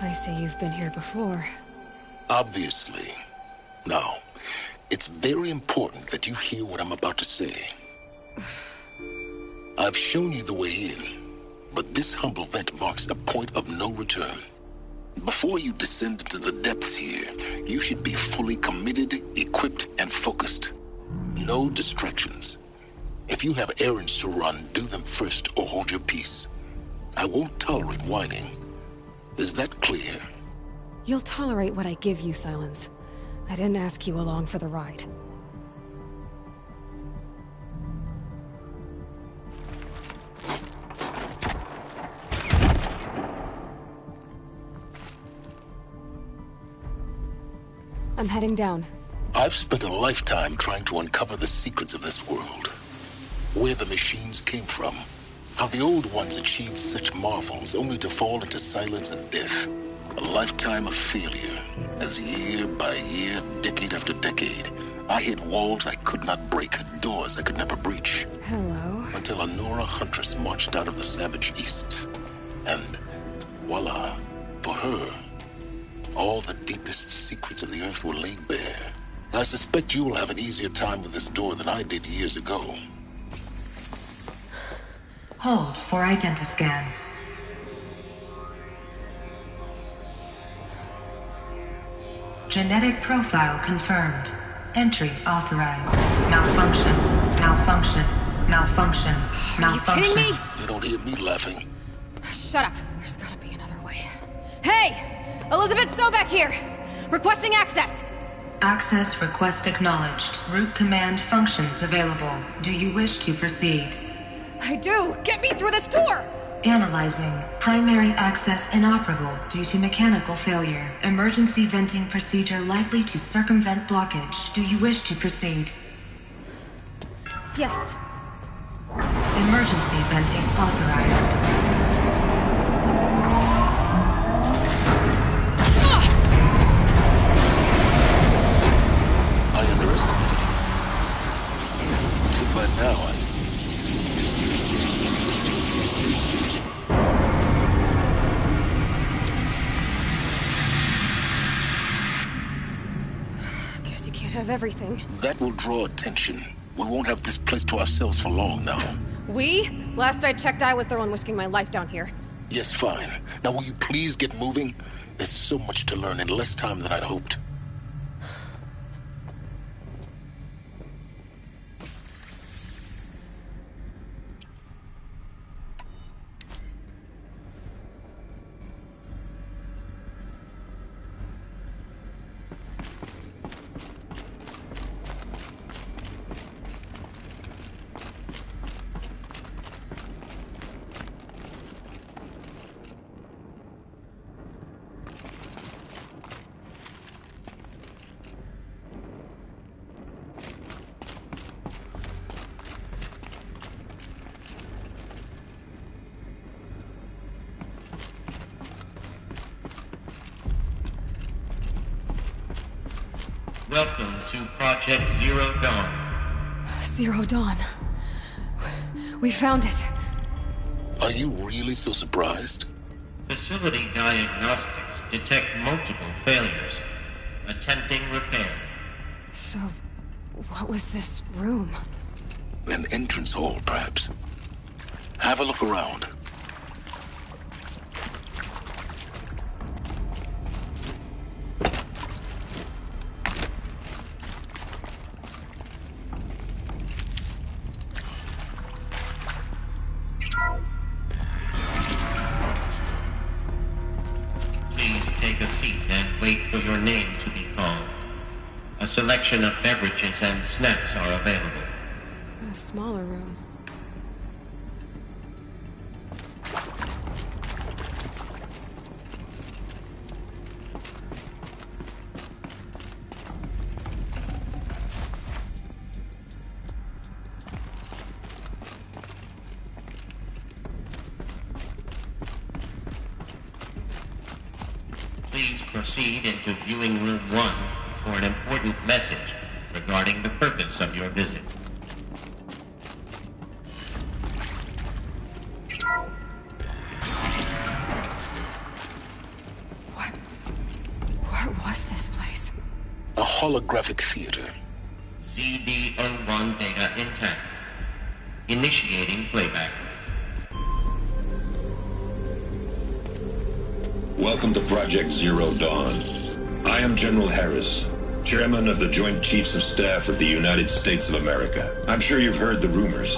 I see you've been here before. Obviously. Now, it's very important that you hear what I'm about to say. I've shown you the way in, but this humble vent marks a point of no return. Before you descend into the depths here, you should be fully committed, equipped, and focused. No distractions. If you have errands to run, do them first or hold your peace. I won't tolerate whining. Is that clear? You'll tolerate what I give you, Silence. I didn't ask you along for the ride. I'm heading down. I've spent a lifetime trying to uncover the secrets of this world. Where the machines came from. How the old ones achieved such marvels only to fall into silence and death. A lifetime of failure, as year by year, decade after decade, I hit walls I could not break, doors I could never breach. Hello. Until a Nora huntress marched out of the savage east. And voila, for her, all the deepest secrets of the Earth were laid bare. I suspect you will have an easier time with this door than I did years ago. Hold for identiscan. Genetic profile confirmed. Entry authorized. Malfunction. Malfunction. Malfunction. Malfunction. Are you kidding me? You don't hear me laughing. Shut up. There's gotta be another way. Hey! Elizabeth Sobek here! Requesting access! Access request acknowledged. Root command functions available. Do you wish to proceed? I do! Get me through this door! Analyzing. Primary access inoperable due to mechanical failure. Emergency venting procedure likely to circumvent blockage. Do you wish to proceed? Yes. Emergency venting authorized. I underestimated you. Too bad now Guess you can't have everything. That will draw attention. We won't have this place to ourselves for long now. We? Last I checked, I was the one risking my life down here. Yes, fine. Now will you please get moving? There's so much to learn in less time than I'd hoped. Welcome to Project Zero Dawn. Zero Dawn. We found it. Are you really so surprised? Facility diagnostics detect multiple failures. Attempting repair. So, what was this room? An entrance hall, perhaps. Have a look around. Take a seat and wait for your name to be called. A selection of beverages and snacks are available. A smaller room. Please proceed into viewing room 1 for an important message regarding the purpose of your visit. holographic theater. CD01 data intact. Initiating playback. Welcome to Project Zero Dawn. I am General Harris, Chairman of the Joint Chiefs of Staff of the United States of America. I'm sure you've heard the rumors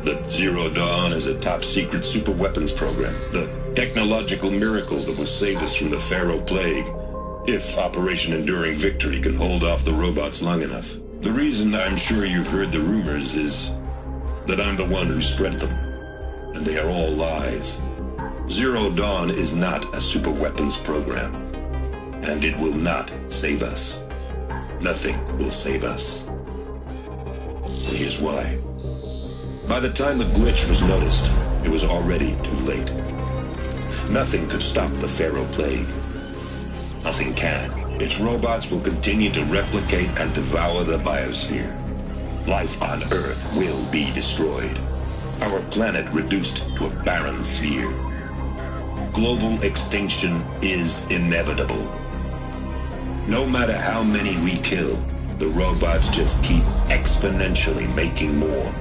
that Zero Dawn is a top-secret super-weapons program, the technological miracle that will save us from the Pharaoh Plague, if Operation Enduring Victory can hold off the robots long enough. The reason I'm sure you've heard the rumors is that I'm the one who spread them, and they are all lies. Zero Dawn is not a super-weapons program, and it will not save us. Nothing will save us. And here's why. By the time the glitch was noticed, it was already too late. Nothing could stop the Pharaoh Plague. Nothing can. Its robots will continue to replicate and devour the biosphere. Life on Earth will be destroyed. Our planet reduced to a barren sphere. Global extinction is inevitable. No matter how many we kill, the robots just keep exponentially making more.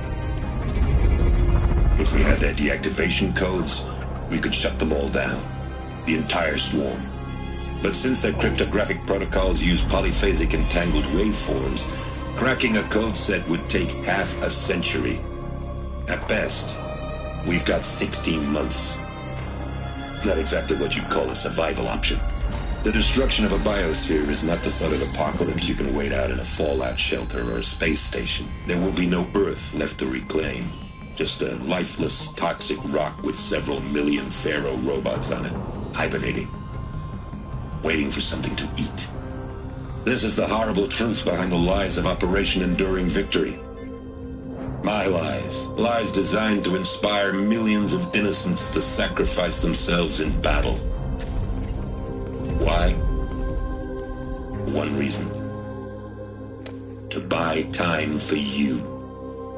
If we had their deactivation codes, we could shut them all down. The entire swarm. But since their cryptographic protocols use polyphasic entangled waveforms, cracking a code set would take half a century. At best, we've got 16 months. Not exactly what you'd call a survival option. The destruction of a biosphere is not the sort of apocalypse you can wait out in a fallout shelter or a space station. There will be no Earth left to reclaim. Just a lifeless, toxic rock with several million Pharaoh robots on it, hibernating, waiting for something to eat. This is the horrible truth behind the lies of Operation Enduring Victory. My lies. Lies designed to inspire millions of innocents to sacrifice themselves in battle. Why? One reason. To buy time for you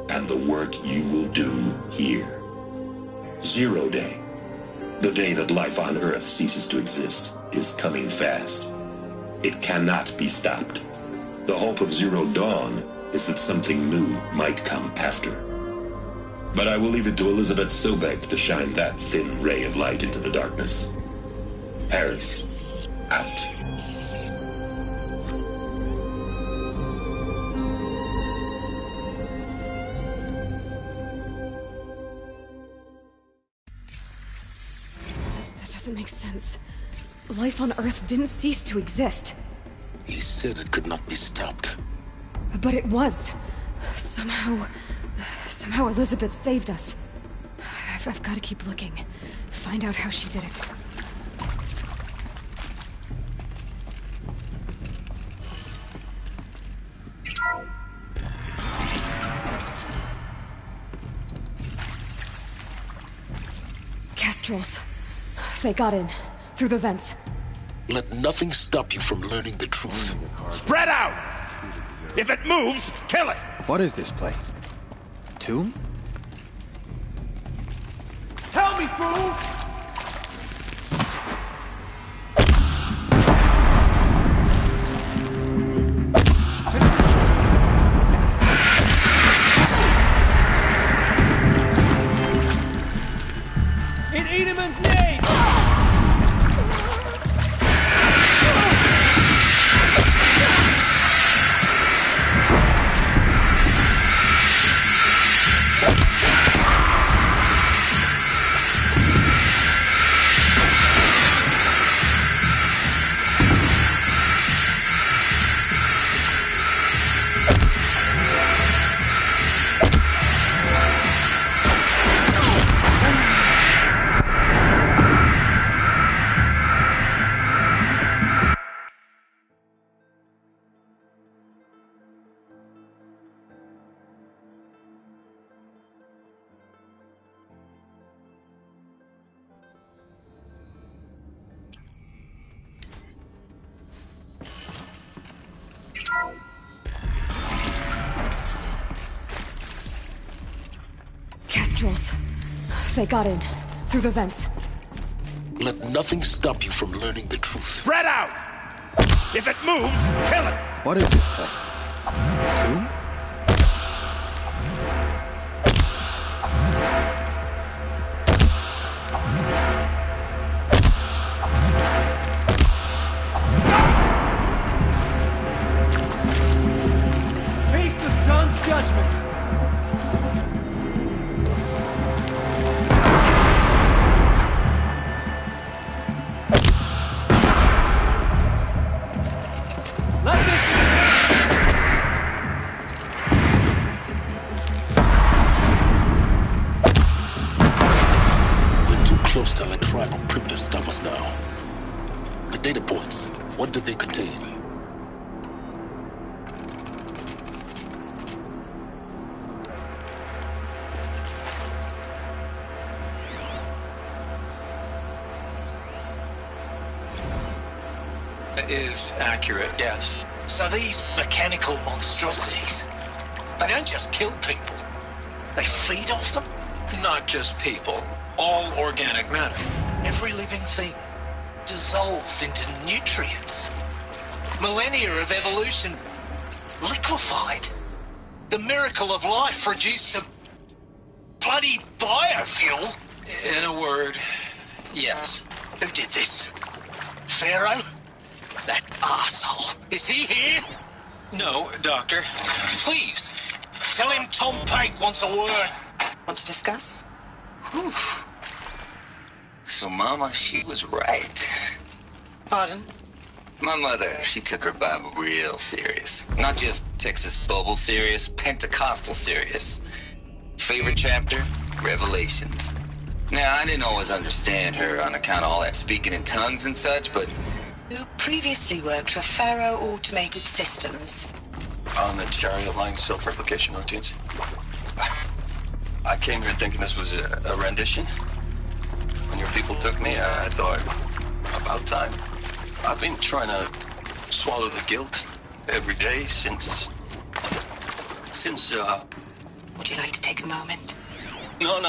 and the work you will do here. Zero Day, the day that life on Earth ceases to exist, is coming fast. It cannot be stopped. The hope of Zero Dawn is that something new might come after. But I will leave it to Elizabeth Sobek to shine that thin ray of light into the darkness. Harris, out. That doesn't make sense. Life on Earth didn't cease to exist. He said it could not be stopped. But it was. Somehow Elizabeth saved us. I've got to keep looking. Find out how she did it. Kestrels. They got in. Through the vents. Let nothing stop you from learning the truth. Spread out! If it moves, kill it! What is this place? Tomb? Tell me, fool! In Edelman's name! Kestrels. They got in. Through the vents. Let nothing stop you from learning the truth. Spread out! If it moves, kill it! What is this place? A tomb? Face the sun's judgment! Let this... We're too close to let tribal primitives stop us now. The data points, what do they contain? Is accurate, yes. So these mechanical monstrosities, they don't just kill people, they feed off them? Not just people, all organic matter. Every living thing dissolved into nutrients. Millennia of evolution liquefied. The miracle of life produced some bloody biofuel. In a word, yes. Who did this? Pharaoh? That arsehole. Is he here? No, Doctor. Please, tell him Tom Pate wants a word. Want to discuss? Whew. So Mama, she was right. Pardon? My mother, she took her Bible real serious. Not just Texas Bible serious, Pentecostal serious. Favorite chapter? Revelations. Now, I didn't always understand her on account of all that speaking in tongues and such, but... Who previously worked for Pharaoh Automated Systems. On the chariot line self-replication routines. I came here thinking this was a rendition. When your people took me, I thought, about time. I've been trying to swallow the guilt every day since... Would you like to take a moment? No,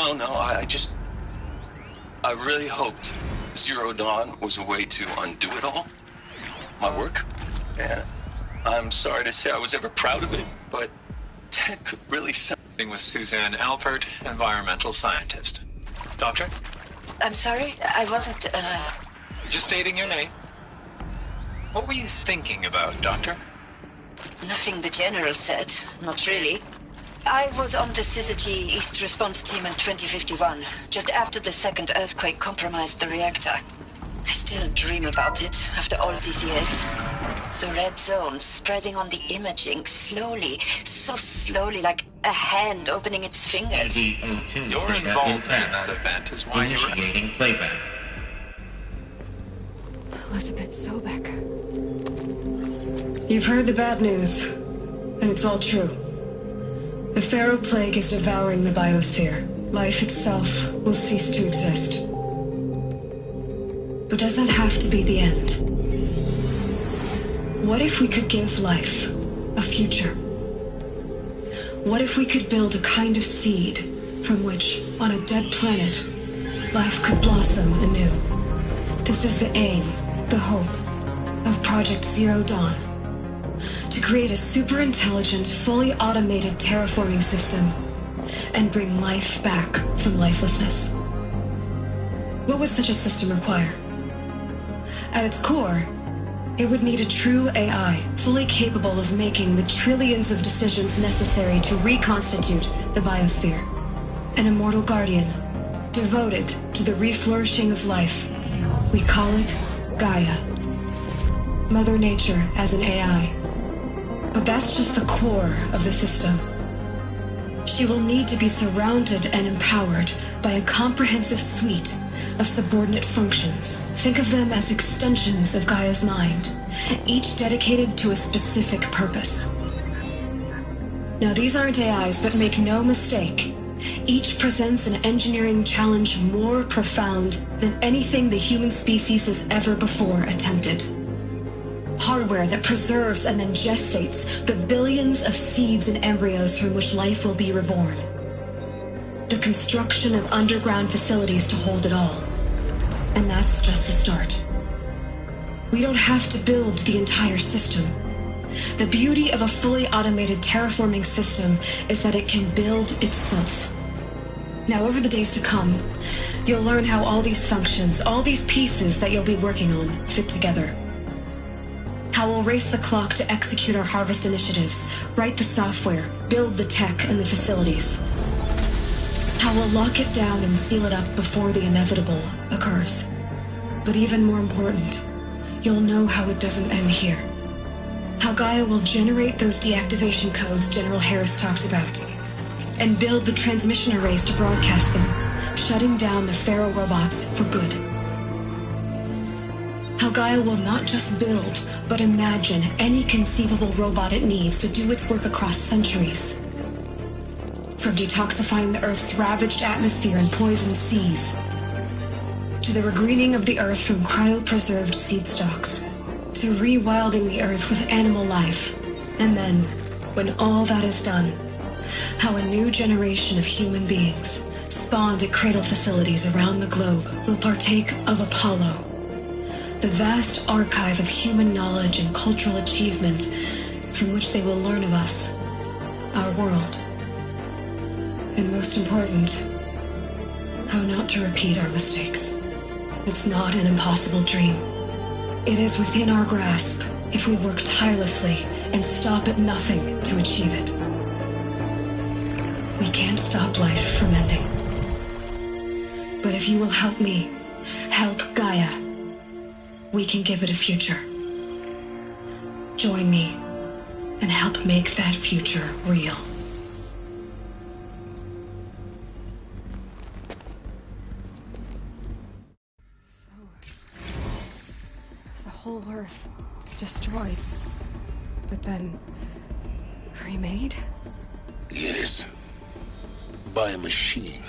I really hoped Zero Dawn was a way to undo it all. My work. And I'm sorry to say I was ever proud of it, but Ted could really something with Suzanne Alpert, environmental scientist. Doctor? I'm sorry, I wasn't, Just stating your name. What were you thinking about, Doctor? Nothing the General said, not really. I was on the Syzygy East Response Team in 2051, just after the second earthquake compromised the reactor. I still dream about it, after all these years. The red zone spreading on the imaging, slowly, so slowly, like a hand opening its fingers. Your involvement in that event is why you're... Initiating playback. Elizabeth Sobek. You've heard the bad news, and it's all true. The Pharaoh Plague is devouring the biosphere. Life itself will cease to exist. But does that have to be the end? What if we could give life a future? What if we could build a kind of seed from which, on a dead planet, life could blossom anew? This is the aim, the hope, of Project Zero Dawn. To create a super-intelligent, fully automated terraforming system and bring life back from lifelessness. What would such a system require? At its core, it would need a true AI, fully capable of making the trillions of decisions necessary to reconstitute the biosphere. An immortal guardian, devoted to the reflourishing of life. We call it Gaia. Mother Nature as an AI. But that's just the core of the system. She will need to be surrounded and empowered by a comprehensive suite of subordinate functions. Think of them as extensions of Gaia's mind, each dedicated to a specific purpose. Now, these aren't AIs, but make no mistake, each presents an engineering challenge more profound than anything the human species has ever before attempted. Hardware that preserves and then gestates the billions of seeds and embryos from which life will be reborn. The construction of underground facilities to hold it all. And that's just the start. We don't have to build the entire system. The beauty of a fully automated terraforming system is that it can build itself. Now, over the days to come, you'll learn how all these functions, all these pieces that you'll be working on, fit together. How we'll race the clock to execute our harvest initiatives, write the software, build the tech and the facilities. How we'll lock it down and seal it up before the inevitable occurs. But even more important, you'll know how it doesn't end here. How Gaia will generate those deactivation codes General Harris talked about, and build the transmission arrays to broadcast them, shutting down the Pharaoh robots for good. How Gaia will not just build, but imagine any conceivable robot it needs to do its work across centuries. From detoxifying the Earth's ravaged atmosphere and poisoned seas, to the regreening of the Earth from cryopreserved seed stalks, to rewilding the Earth with animal life. And then, when all that is done, how a new generation of human beings, spawned at cradle facilities around the globe, will partake of Apollo, the vast archive of human knowledge and cultural achievement from which they will learn of us, our world, and most important, how not to repeat our mistakes. It's not an impossible dream. It is within our grasp if we work tirelessly and stop at nothing to achieve it. We can't stop life from ending. But if you will help me, help Gaia, we can give it a future. Join me and help make that future real. Whole Earth destroyed, but then remade? Yes. By a machine.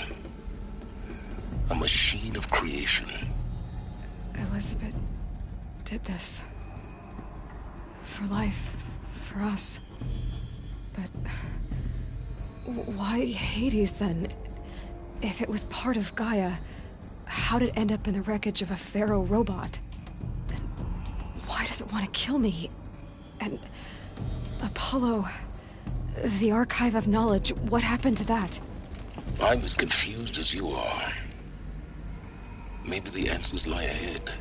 A machine of creation. Elizabeth did this. For life. For us. But why Hades then? If it was part of Gaia, how did it end up in the wreckage of a Pharaoh robot? Why does it want to kill me? And Apollo, the archive of knowledge, what happened to that? I'm as confused as you are. Maybe the answers lie ahead.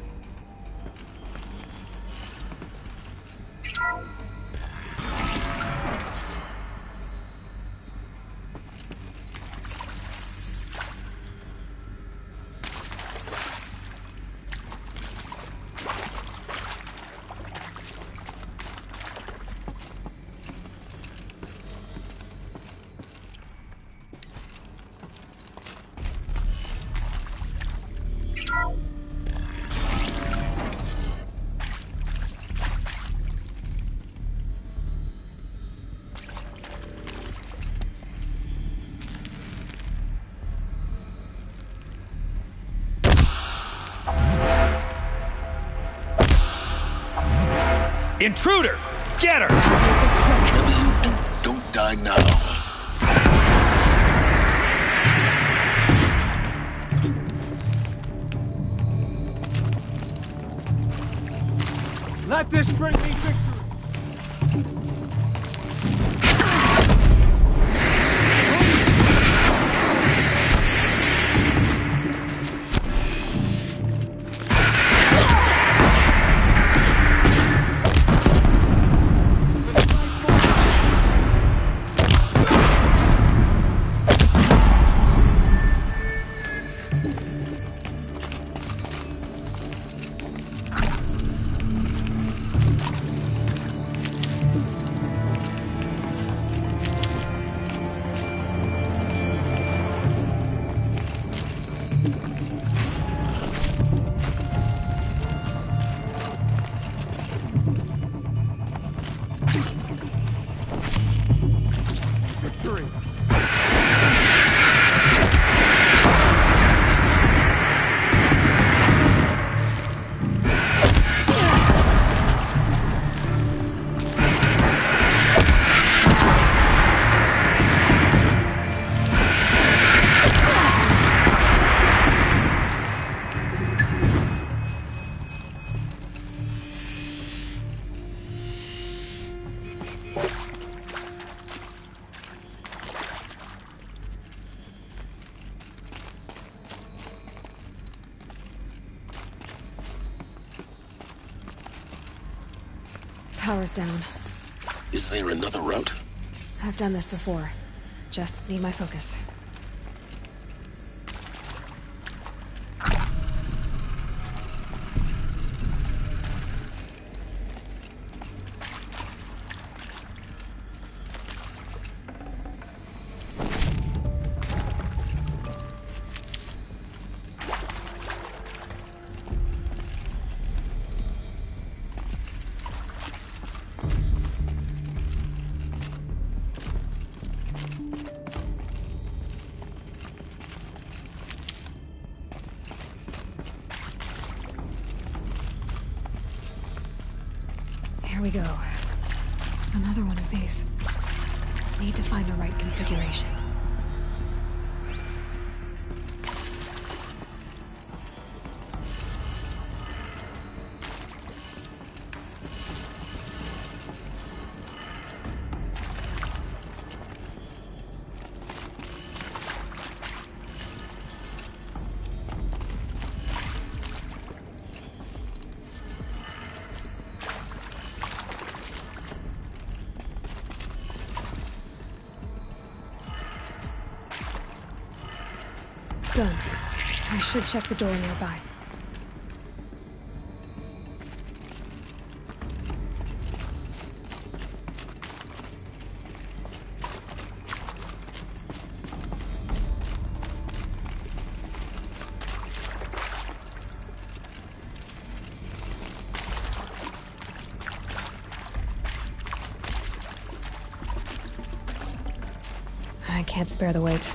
Intruder! Get her! Whatever you do, don't die now. Let this bring me victory! power's down. Is there another route? I've done this before. Just need my focus. Here we go. Another one of these. Need to find the right configuration. Done. I should check the door nearby. I can't spare the weight.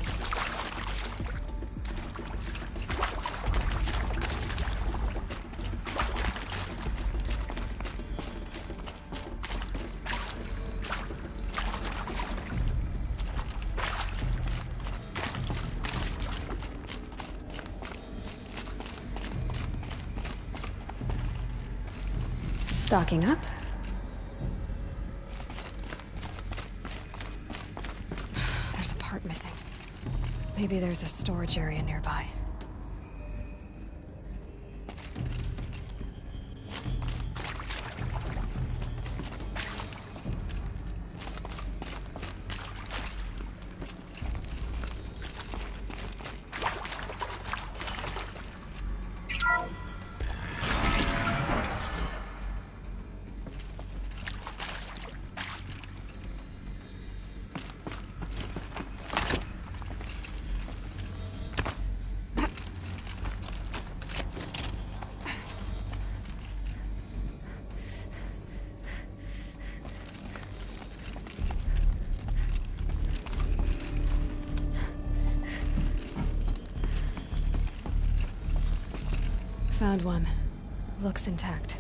Stocking up. There's a part missing. Maybe there's a storage area nearby. Found one. Looks intact.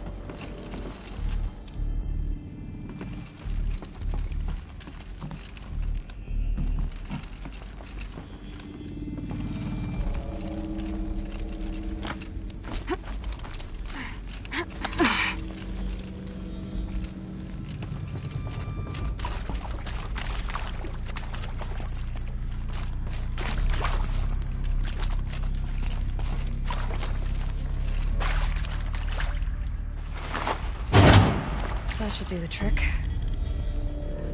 That should do the trick.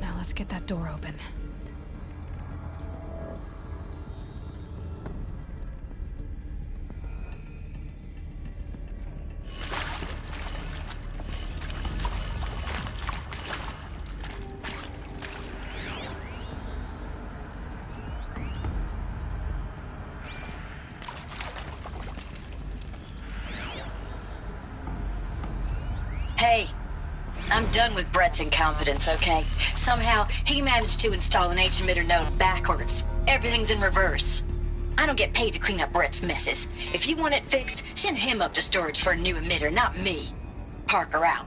Now let's get that door open. Hey. I'm done with Brett's incompetence, okay? Somehow, he managed to install an H-emitter node backwards. Everything's in reverse. I don't get paid to clean up Brett's messes. If you want it fixed, send him up to storage for a new emitter, not me. Parker out.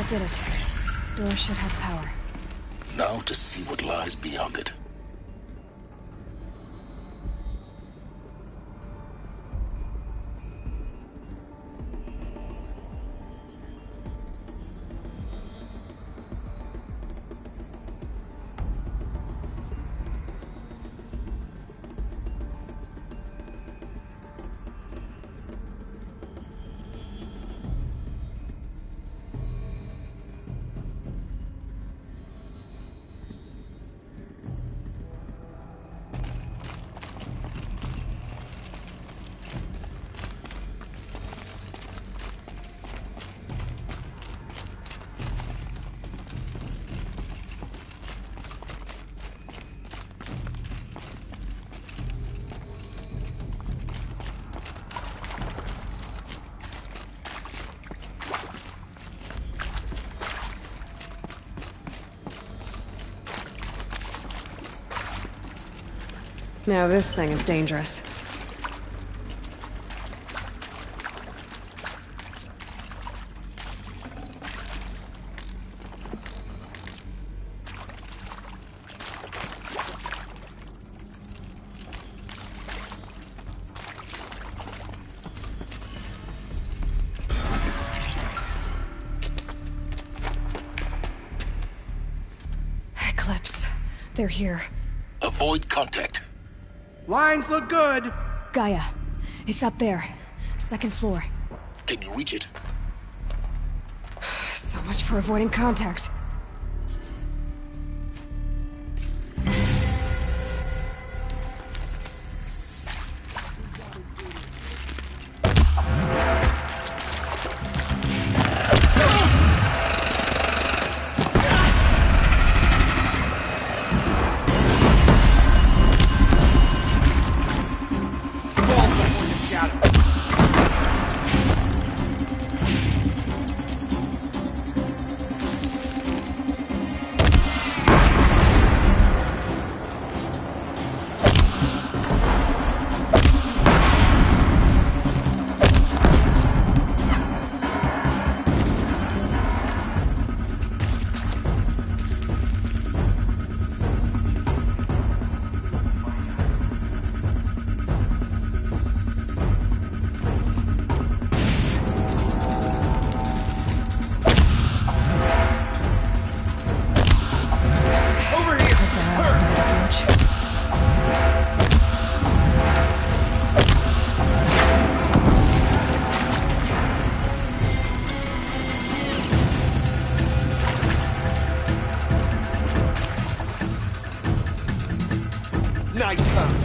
did it. Door should have power. Now to see what lies beyond it. Now this thing is dangerous. Eclipse. They're here. Avoid contact. Lines look good. Gaia. It's up there. Second floor. Can you reach it? So much for avoiding contact. Nice time.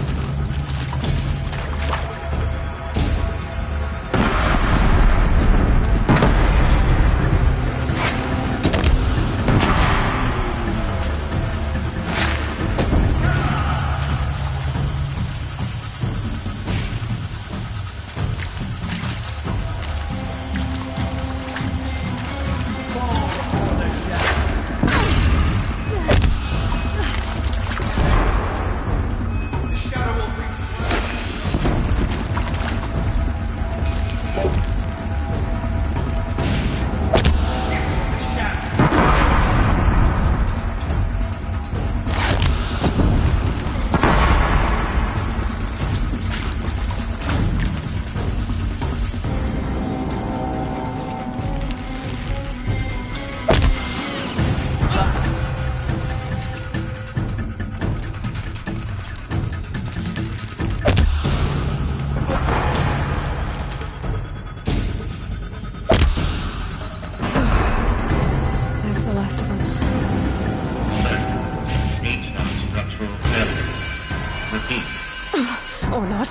Or not.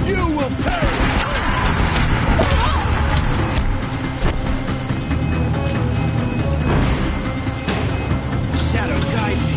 You will perish! Shadow guide me.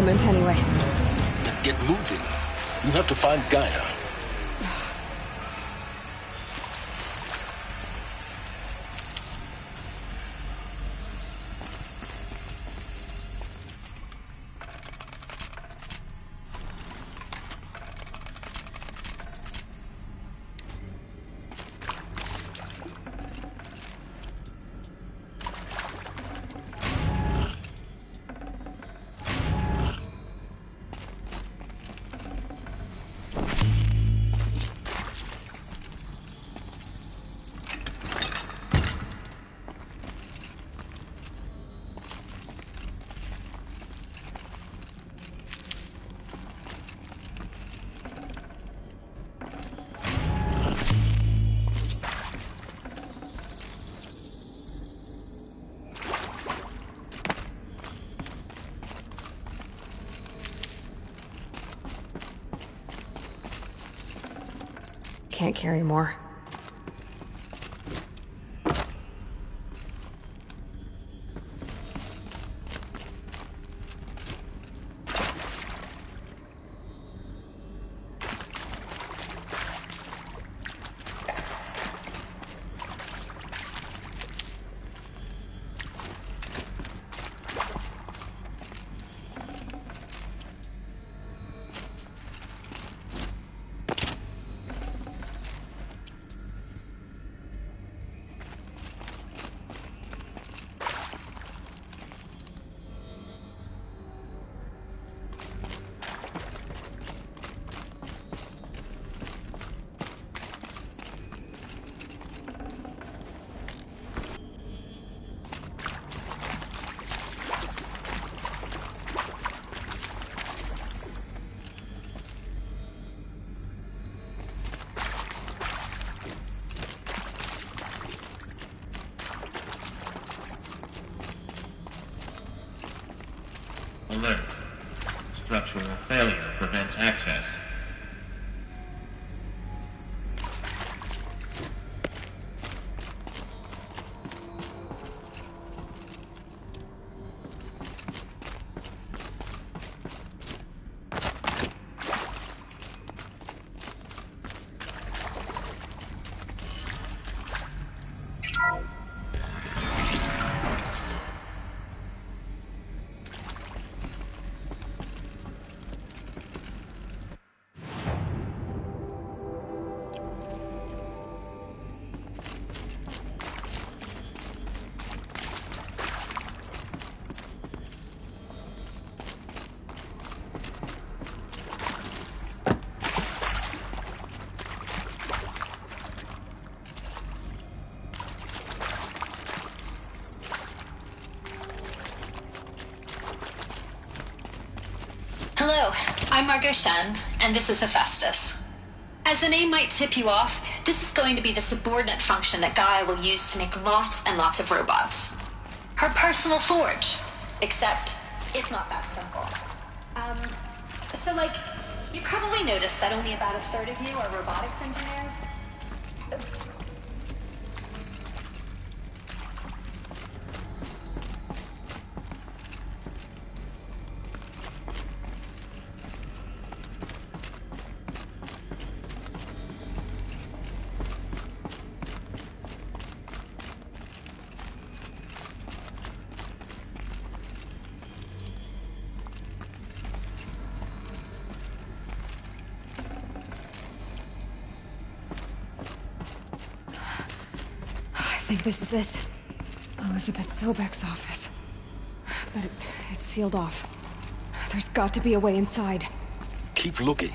moment, anyway. Then get moving. You have to find Gaia. Can't carry more. Alert. Structural failure prevents access. Hello, I'm Margot Shen, and this is Hephaestus. As the name might tip you off, this is going to be the subordinate function that Gaia will use to make lots and lots of robots. Her personal forge. Except, it's not that simple. You probably noticed that only about a third of you are robotics engineers. I think this is it. Elizabeth Sobek's office. But it's sealed off. There's got to be a way inside. Keep looking.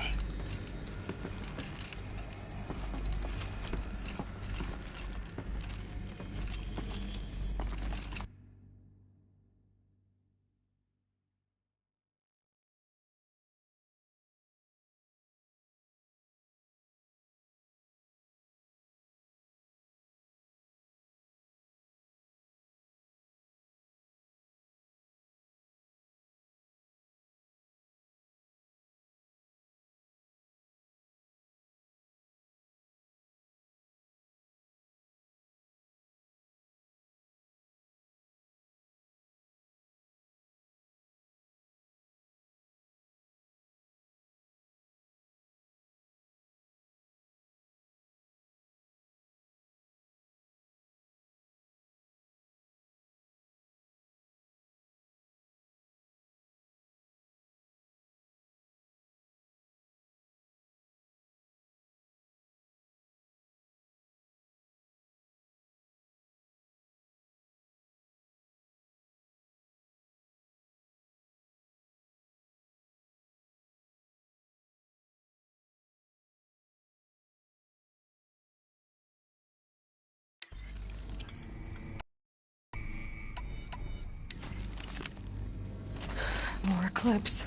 Eclipse.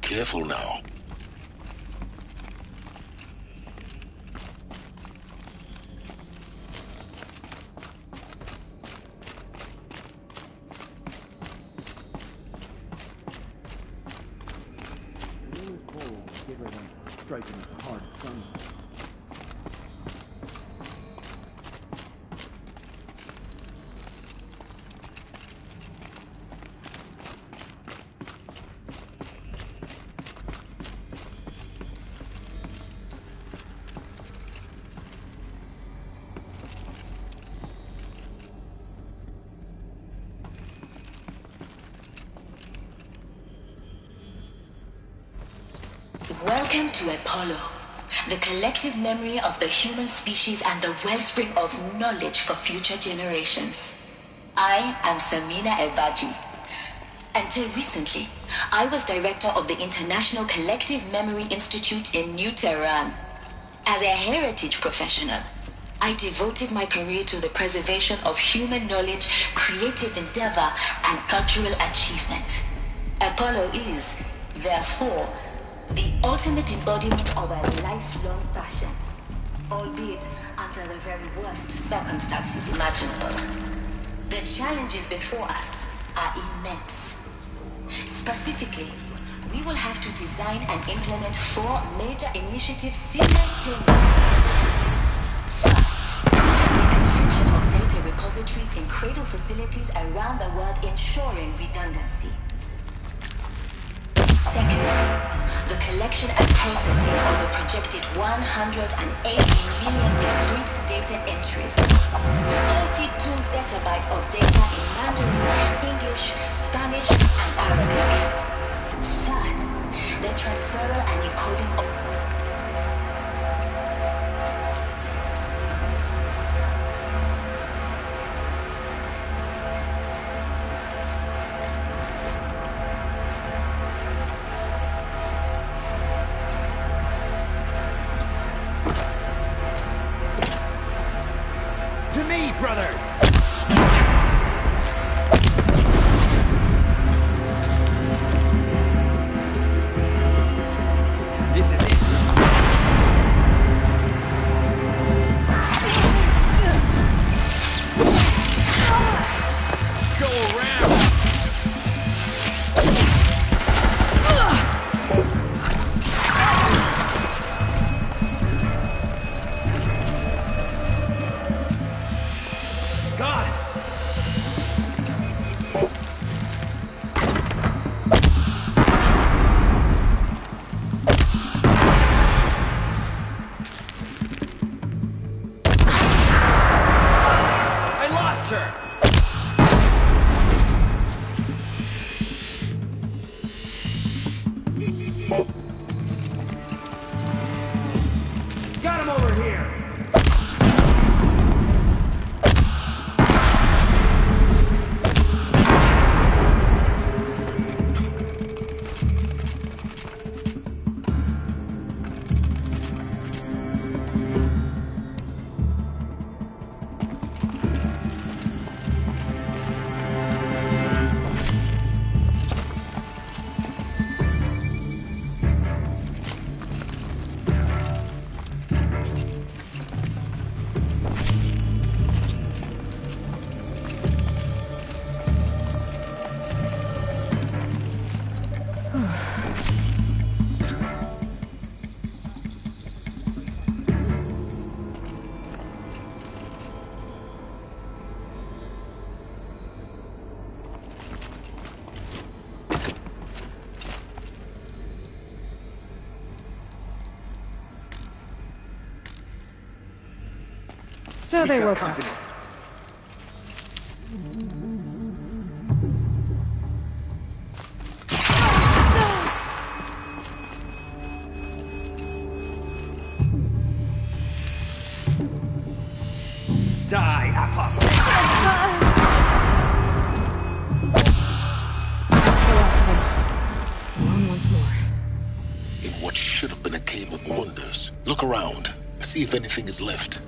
Careful now. Striking hard sun. Welcome to Apollo, the collective memory of the human species and the wellspring of knowledge for future generations. I am Samina Ebaji. Until recently, I was director of the International Collective Memory Institute in New Tehran. As a heritage professional, I devoted my career to the preservation of human knowledge, creative endeavor, and cultural achievement. Apollo is, therefore, the ultimate embodiment of a lifelong passion, albeit under the very worst circumstances imaginable. The challenges before us are immense. Specifically, we will have to design and implement 4 major initiatives simultaneously. First, the construction of data repositories in cradle facilities around the world, ensuring redundancy. Second, the collection and processing of a projected 180 million discrete data entries, 42 zettabytes of data in Mandarin, English, Spanish, and Arabic. Third, the transferal and encoding of brothers! This is it. Go around! So they woke up. Die, apostle! The last of them. Alone once more. In what should have been a cave of wonders. Look around. See if anything is left.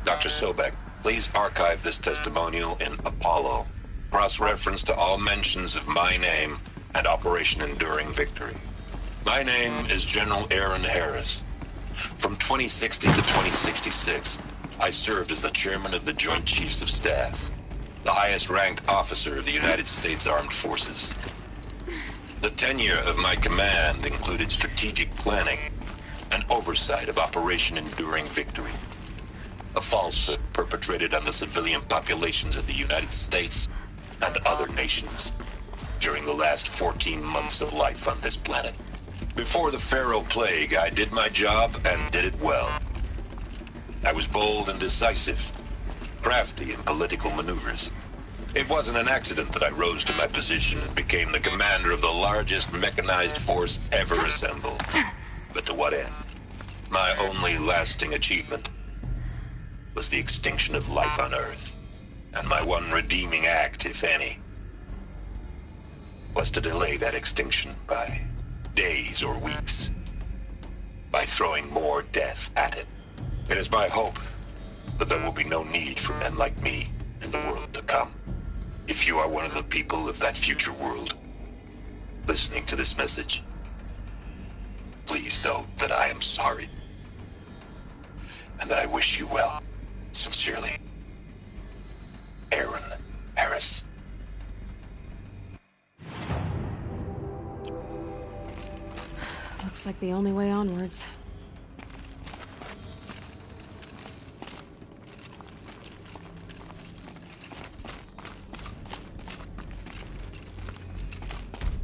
Dr. Sobek, please archive this testimonial in Apollo. Cross-reference to all mentions of my name and Operation Enduring Victory. My name is General Aaron Harris. From 2060 to 2066, I served as the chairman of the Joint Chiefs of Staff, the highest-ranked officer of the United States Armed Forces. The tenure of my command included strategic planning and oversight of Operation Enduring Victory, a falsehood perpetrated on the civilian populations of the United States and other nations during the last 14 months of life on this planet. Before the Pharaoh Plague, I did my job and did it well. I was bold and decisive, crafty in political maneuvers. It wasn't an accident that I rose to my position and became the commander of the largest mechanized force ever assembled. But to what end? My only lasting achievement was the extinction of life on Earth. And my one redeeming act, if any, was to delay that extinction by days or weeks, by throwing more death at it. It is my hope that there will be no need for men like me in the world to come. If you are one of the people of that future world listening to this message, please know that I am sorry and that I wish you well. Sincerely, Aaron Harris. Looks like the only way onwards.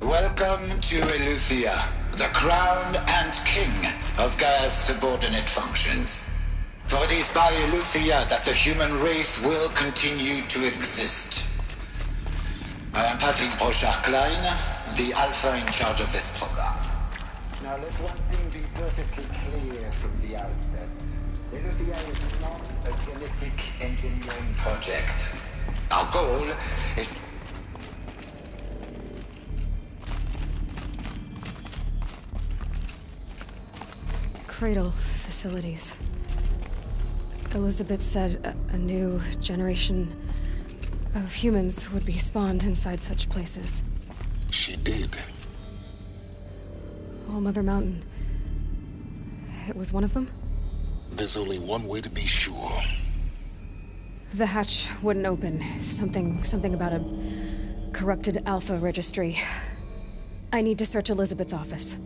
Welcome to Eleuthia, the crown and king of Gaia's subordinate functions. For it is by Eleuthia that the human race will continue to exist. I am Patrick Brochard-Klein, the Alpha in charge of this program. Now let one thing be perfectly clear from the outset. Eleuthia is not a genetic engineering project. Our goal is... Cradle facilities. Elizabeth said a new generation of humans would be spawned inside such places. She did. All Mother Mountain. It was one of them? There's only one way to be sure. The hatch wouldn't open. Something about a corrupted Alpha registry. I need to search Elizabeth's office.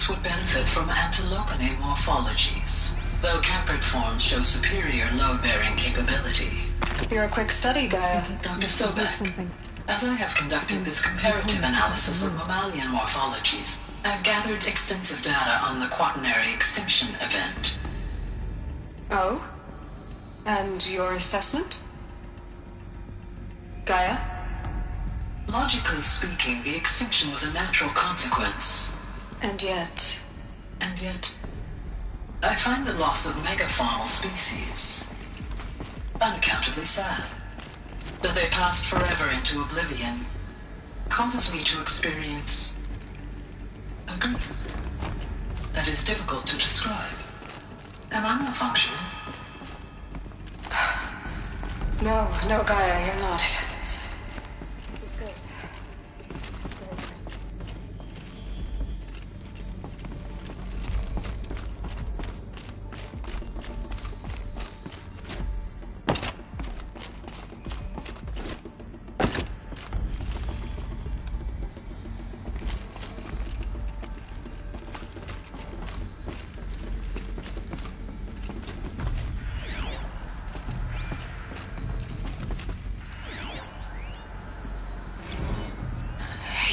Would benefit from antilopinae morphologies, though Caprid forms show superior load-bearing capability. You're a quick study, Gaia, Dr. Sobek. As I have conducted this comparative analysis of mammalian morphologies, I've gathered extensive data on the quaternary extinction event. Oh? And your assessment? Gaia? Logically speaking, the extinction was a natural consequence. And yet, I find the loss of megafaunal species unaccountably sad. That they passed forever into oblivion causes me to experience a grief that is difficult to describe. Am I malfunctioning? No, Gaia, you're not.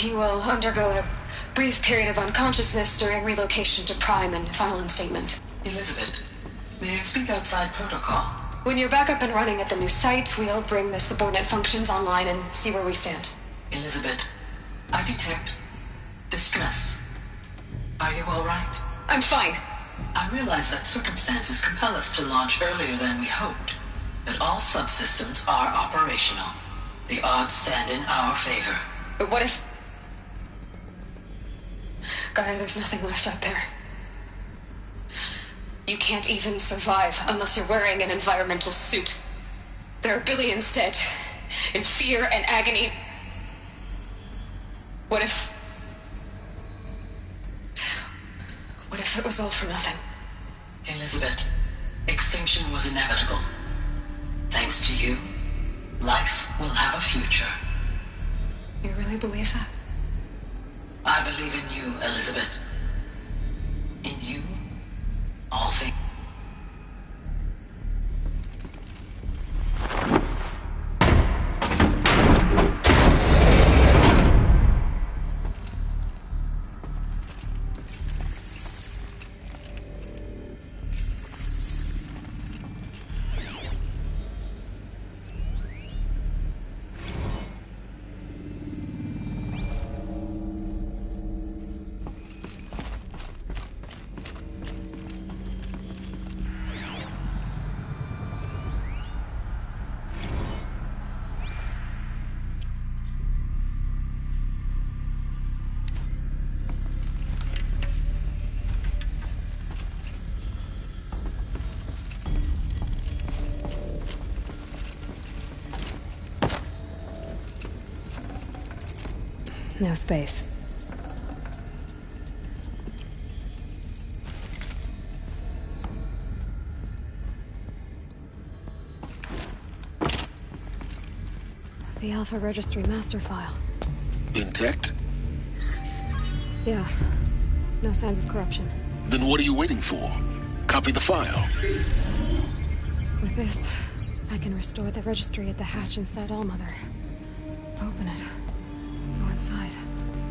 You will undergo a brief period of unconsciousness during relocation to Prime and final instatement. Elizabeth, may I speak outside protocol? When you're back up and running at the new site, we'll bring the subordinate functions online and see where we stand. Elizabeth, I detect distress. Are you all right? I'm fine. I realize that circumstances compel us to launch earlier than we hoped, but all subsystems are operational. The odds stand in our favor. But what if... Gaia, there's nothing left out there. You can't even survive unless you're wearing an environmental suit. There are billions dead, in fear and agony. What if it was all for nothing? Elizabeth, extinction was inevitable. Thanks to you, life will have a future. You really believe that? I believe in you, Elizabeth. In you, all things. No space. The Alpha Registry master file. Intact? Yeah. No signs of corruption. Then what are you waiting for? Copy the file. With this, I can restore the registry at the hatch inside Allmother. Open it. Go inside.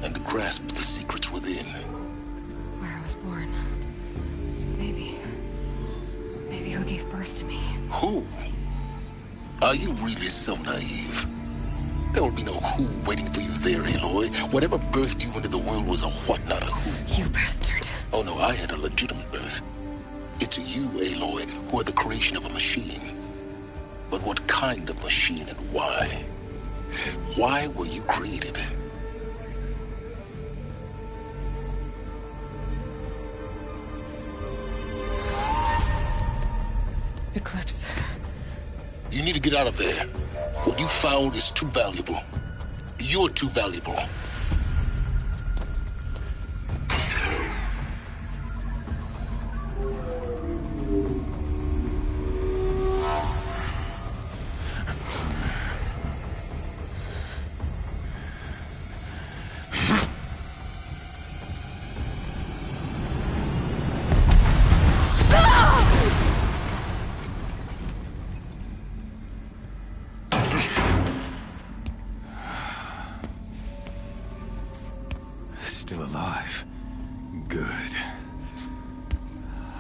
And grasp the secrets within. Where I was born. Maybe who gave birth to me. Who? Are you really so naive? There will be no who waiting for you there, Aloy. Whatever birthed you into the world was a what, not a who. You bastard. Oh no, I had a legitimate birth. It's you, Aloy, who are the creation of a machine. But what kind of machine and why? Why were you created? Eclipse. You need to get out of there. What you found is too valuable. You're too valuable. Still alive. Good.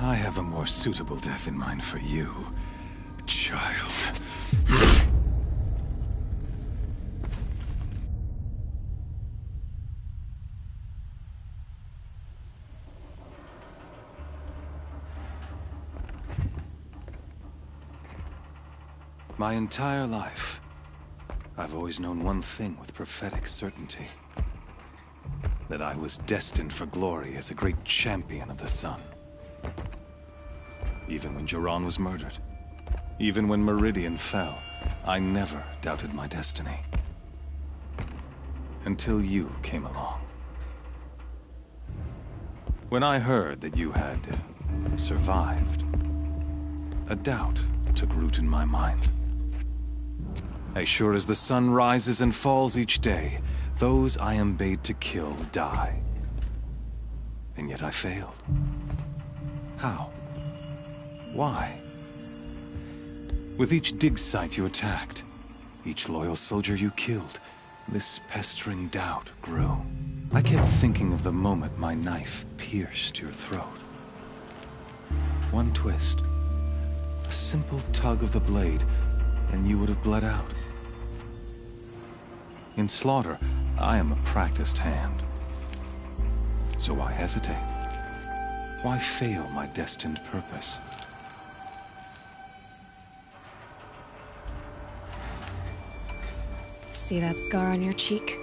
I have a more suitable death in mind for you, child. My entire life, I've always known one thing with prophetic certainty. That I was destined for glory as a great champion of the sun. Even when Jiran was murdered, even when Meridian fell, I never doubted my destiny. Until you came along. When I heard that you had survived, a doubt took root in my mind. As sure as the sun rises and falls each day, those I am bade to kill die. And yet I failed. How? Why? With each dig site you attacked, each loyal soldier you killed, this pestering doubt grew. I kept thinking of the moment my knife pierced your throat. One twist, a simple tug of the blade, and you would have bled out. In slaughter, I am a practiced hand. So why hesitate? Why fail my destined purpose? See that scar on your cheek?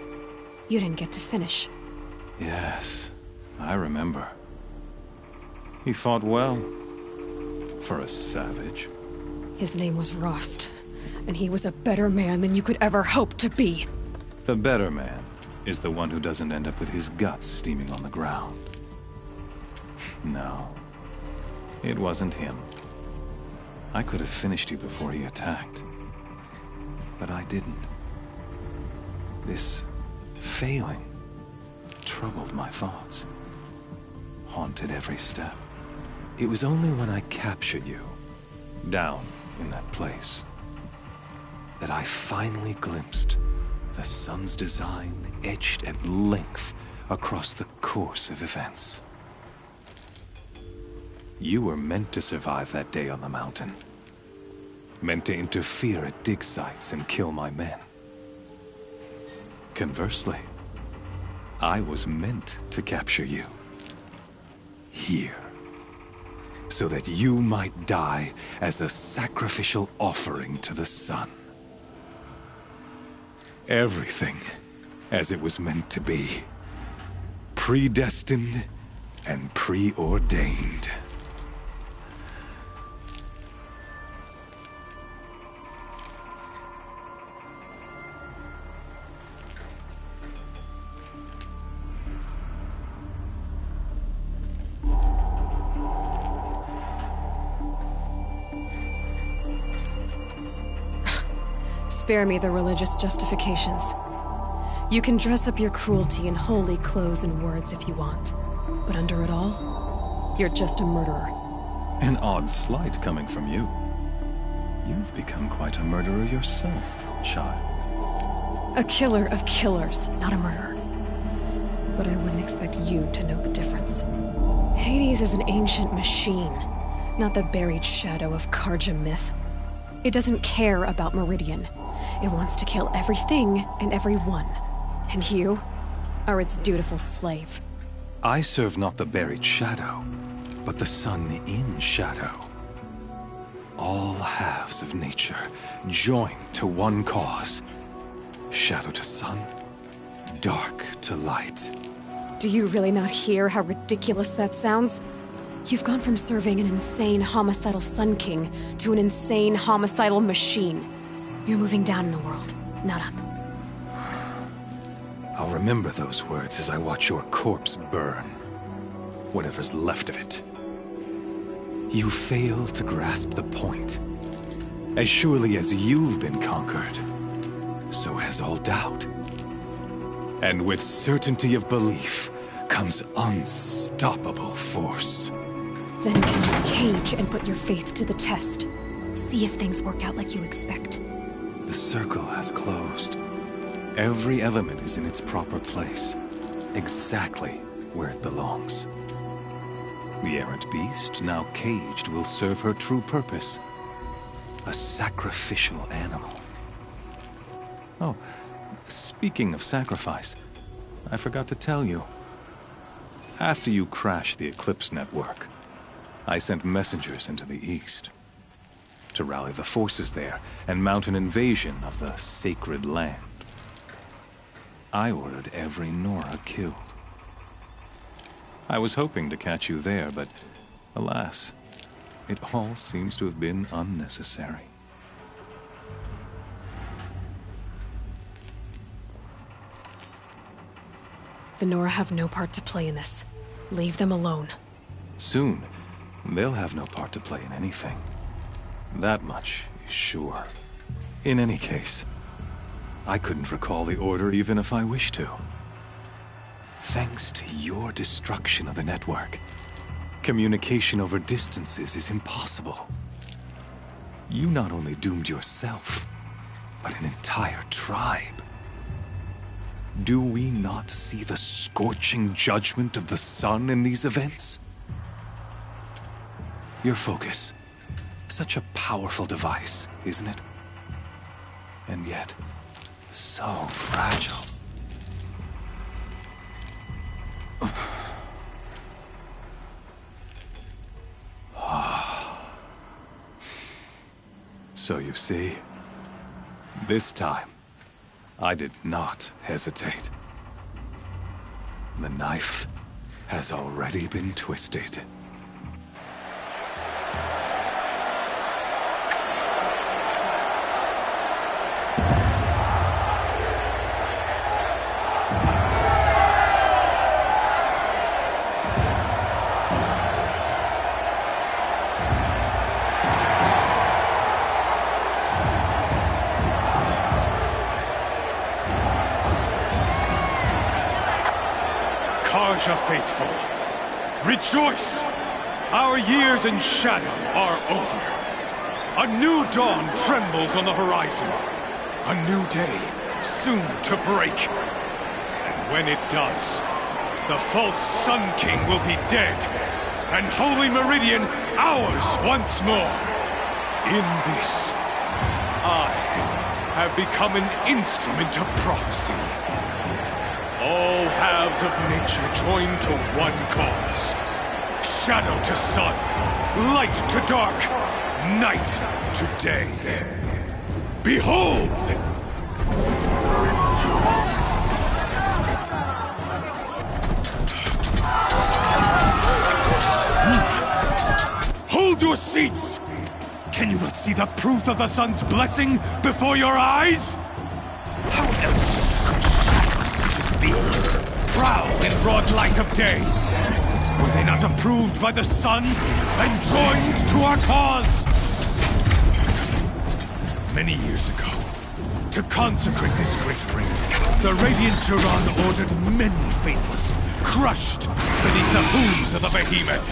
You didn't get to finish. Yes, I remember. He fought well. For a savage. His name was Rost, and he was a better man than you could ever hope to be. The better man is the one who doesn't end up with his guts steaming on the ground. No, it wasn't him. I could have finished you before he attacked. But I didn't. This failing troubled my thoughts, haunted every step. It was only when I captured you, down in that place, that I finally glimpsed the sun's design etched at length across the course of events. You were meant to survive that day on the mountain. Meant to interfere at dig sites and kill my men. Conversely, I was meant to capture you. Here. So that you might die as a sacrificial offering to the sun. Everything as it was meant to be. Predestined and preordained. Spare me the religious justifications. You can dress up your cruelty in holy clothes and words if you want. But under it all, you're just a murderer. An odd slight coming from you. You've become quite a murderer yourself, child. A killer of killers, not a murderer. But I wouldn't expect you to know the difference. Hades is an ancient machine, not the buried shadow of Carja myth. It doesn't care about Meridian. It wants to kill everything and everyone. And you are its dutiful slave. I serve not the buried shadow, but the sun in shadow. All halves of nature joined to one cause. Shadow to sun, dark to light. Do you really not hear how ridiculous that sounds? You've gone from serving an insane homicidal Sun King to an insane homicidal machine. You're moving down in the world, not up. I'll remember those words as I watch your corpse burn. Whatever's left of it. You fail to grasp the point. As surely as you've been conquered, so has all doubt. And with certainty of belief comes unstoppable force. Then get to the cage and put your faith to the test. See if things work out like you expect. The circle has closed. Every element is in its proper place, exactly where it belongs. The errant beast, now caged, will serve her true purpose. A sacrificial animal. Oh, speaking of sacrifice, I forgot to tell you. After you crashed the Eclipse network, I sent messengers into the east to rally the forces there and mount an invasion of the sacred land. I ordered every Nora killed. I was hoping to catch you there, but alas, it all seems to have been unnecessary. The Nora have no part to play in this. Leave them alone. Soon, they'll have no part to play in anything. That much is sure. In any case, I couldn't recall the order even if I wished to. Thanks to your destruction of the network, communication over distances is impossible. You not only doomed yourself, but an entire tribe. Do we not see the scorching judgment of the sun in these events? Your focus. Such a powerful device, isn't it? And yet, so fragile. So you see, this time, I did not hesitate. The knife has already been twisted. Karja faithful, rejoice! Our years in shadow are over. A new dawn trembles on the horizon. A new day soon to break. And when it does, the false Sun King will be dead, and Holy Meridian ours once more. In this, I have become an instrument of prophecy. All halves of nature join to one cause. Shadow to sun, light to dark, night to day. Behold! Hold your seats! Can you not see the proof of the sun's blessing before your eyes? How else could shadows such as these prowl in broad light of day? Were they not approved by the sun and joined to our cause? Many years ago, to consecrate this great ring, the Radiant Turan ordered many faithless, crushed beneath the hooves of the behemoth.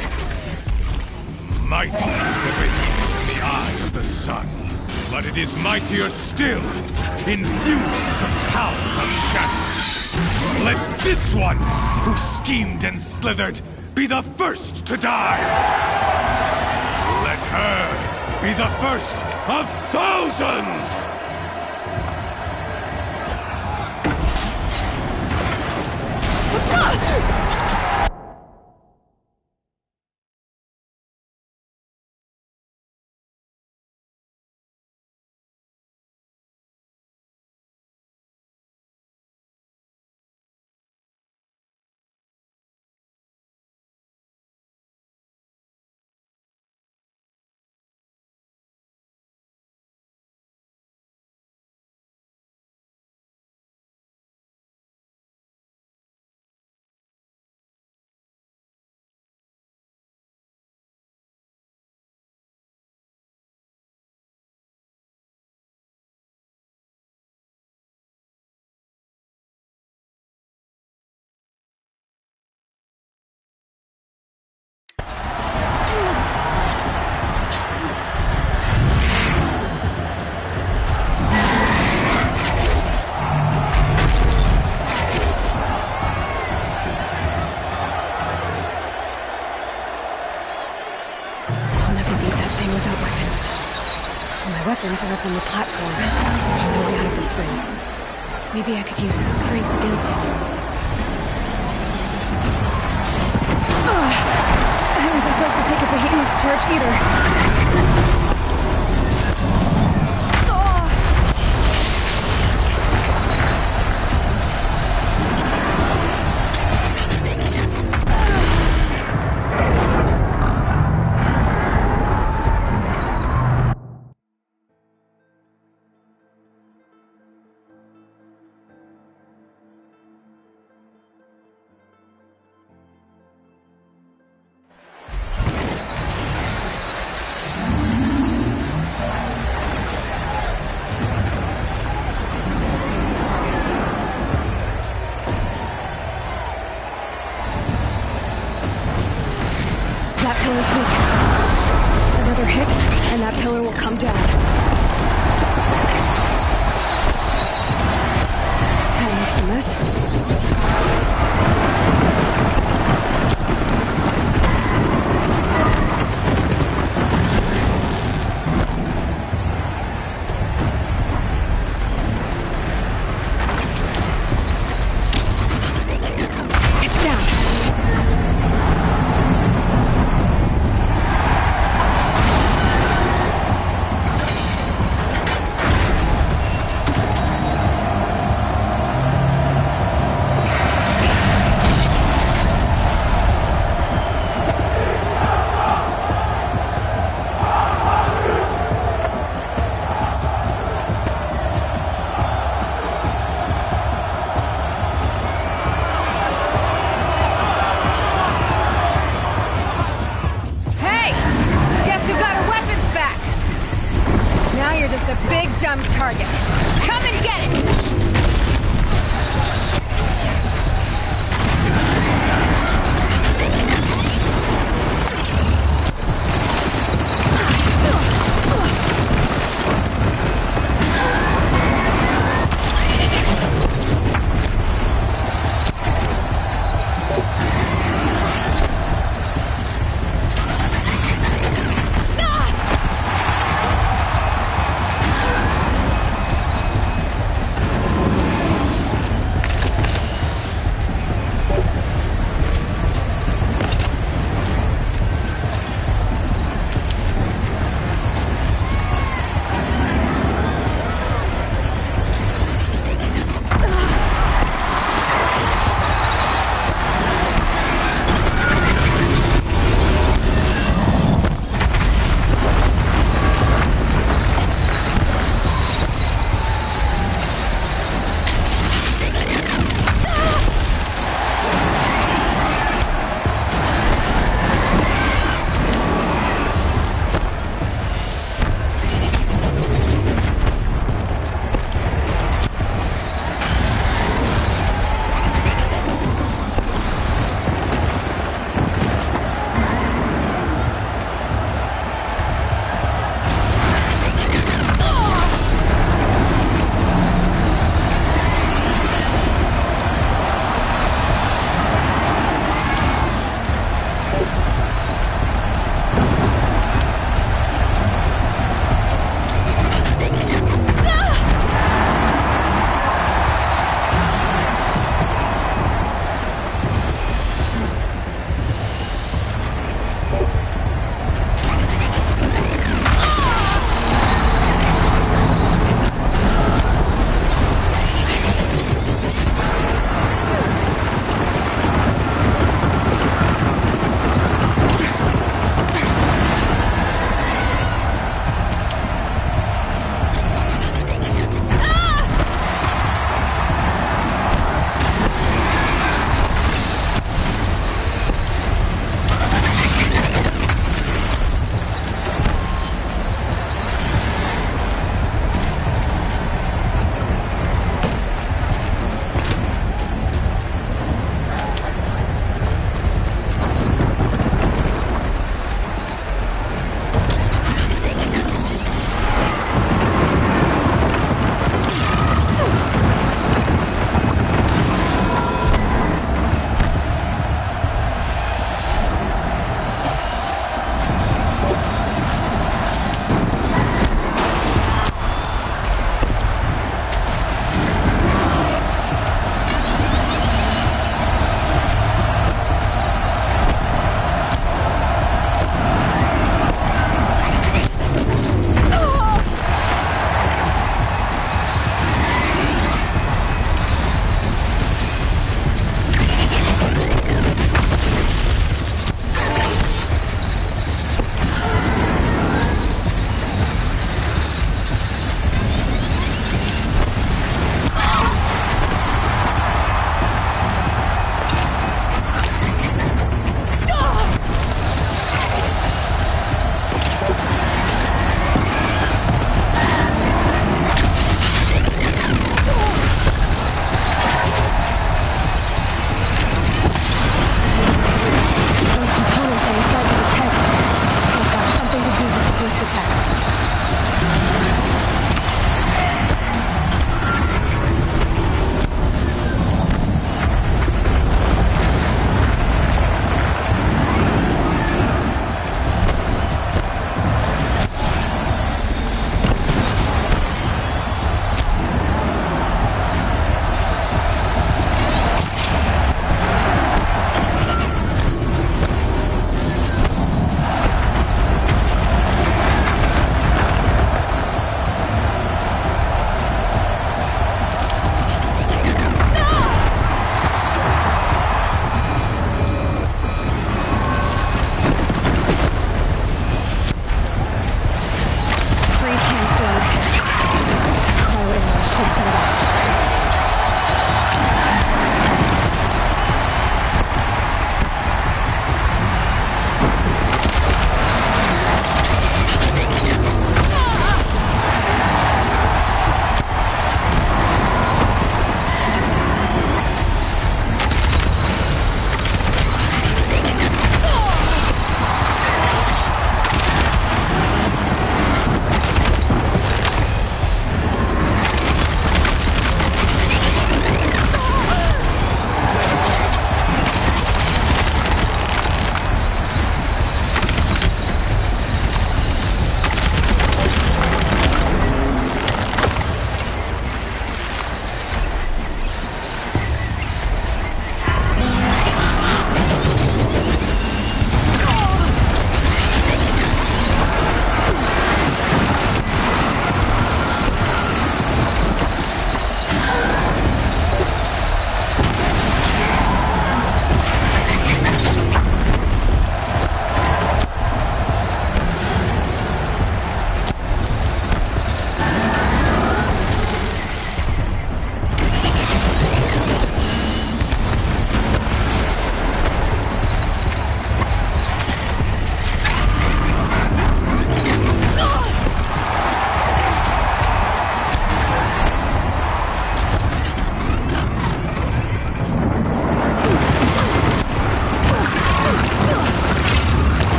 Mighty is the behemoth in the eye of the sun, but it is mightier still, infused with the power of shadow. Let this one, who schemed and slithered, be the first to die! Let her be the first of thousands! Weapons are up on the platform. There's no way out of this ring. Maybe I could use its strength against it. I wasn't built to take a behemoth's charge either. That pillar's weak. Another hit, and that pillar will come down. That makes a mess. confirmed target. Come and get it!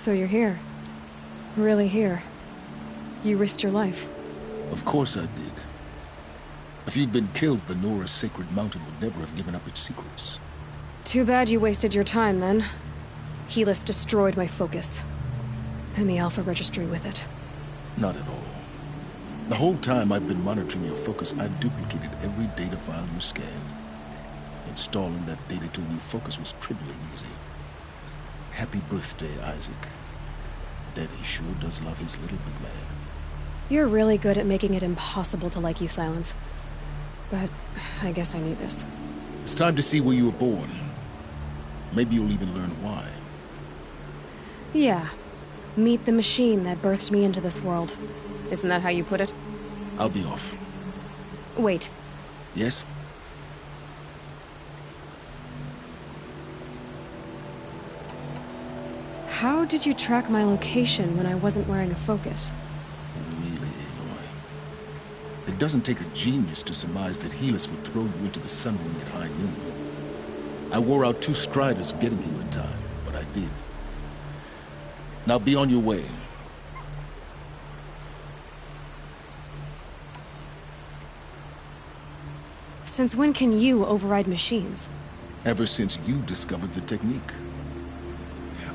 So you're here. Really here. You risked your life. Of course I did. If you'd been killed, Venora's sacred mountain would never have given up its secrets. Too bad you wasted your time, then. Helis destroyed my focus. And the Alpha Registry with it. Not at all. The whole time I've been monitoring your focus, I've duplicated every data file you scanned. Installing that data to a new focus was trivially easy. Happy birthday, Isaac. Daddy sure does love his little big man. You're really good at making it impossible to like you, Silence. But I guess I need this. It's time to see where you were born. Maybe you'll even learn why. Yeah. Meet the machine that birthed me into this world. Isn't that how you put it? I'll be off. Wait. Yes? How did you track my location when I wasn't wearing a focus? Really, Aloy. It doesn't take a genius to surmise that Helis would throw you into the Sun Ring at high noon. I wore out 2 striders getting here in time, but I did. Now be on your way. Since when can you override machines? Ever since you discovered the technique.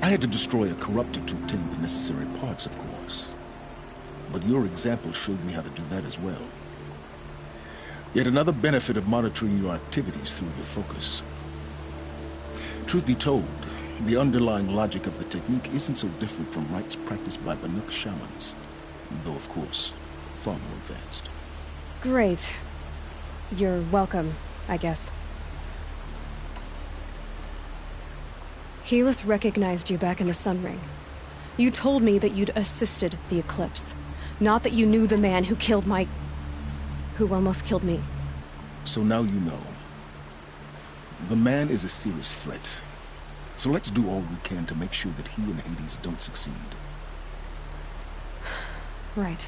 I had to destroy a corruptor to obtain the necessary parts, of course. But your example showed me how to do that as well. Yet another benefit of monitoring your activities through your focus. Truth be told, the underlying logic of the technique isn't so different from rites practiced by Banuk shamans. Though, of course, far more advanced. Great. You're welcome, I guess. Helis recognized you back in the Sun Ring. You told me that you'd assisted the Eclipse. Not that you knew the man who killed who almost killed me. So now you know. The man is a serious threat. So let's do all we can to make sure that he and Hades don't succeed. Right.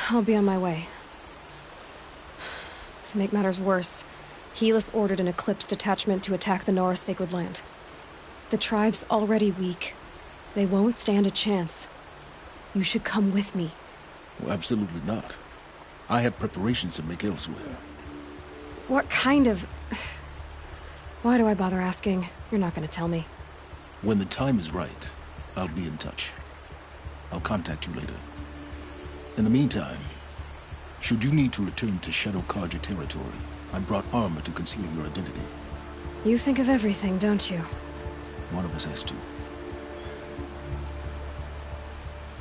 I'll be on my way. To make matters worse, Helis ordered an Eclipse detachment to attack the Nora Sacred Land. The tribe's already weak. They won't stand a chance. You should come with me. Well, absolutely not. I have preparations to make elsewhere. What kind of... Why do I bother asking? You're not gonna tell me. When the time is right, I'll be in touch. I'll contact you later. In the meantime, should you need to return to Shadow Carja territory, I brought armor to conceal your identity. You think of everything, don't you? One of us has to.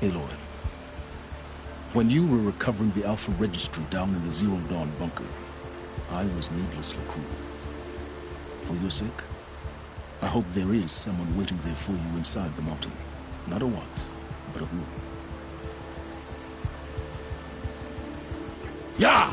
Aloy, when you were recovering the Alpha Registry down in the Zero Dawn bunker, I was needlessly cruel. For your sake, I hope there is someone waiting there for you inside the mountain. Not a what, but a who. Yeah!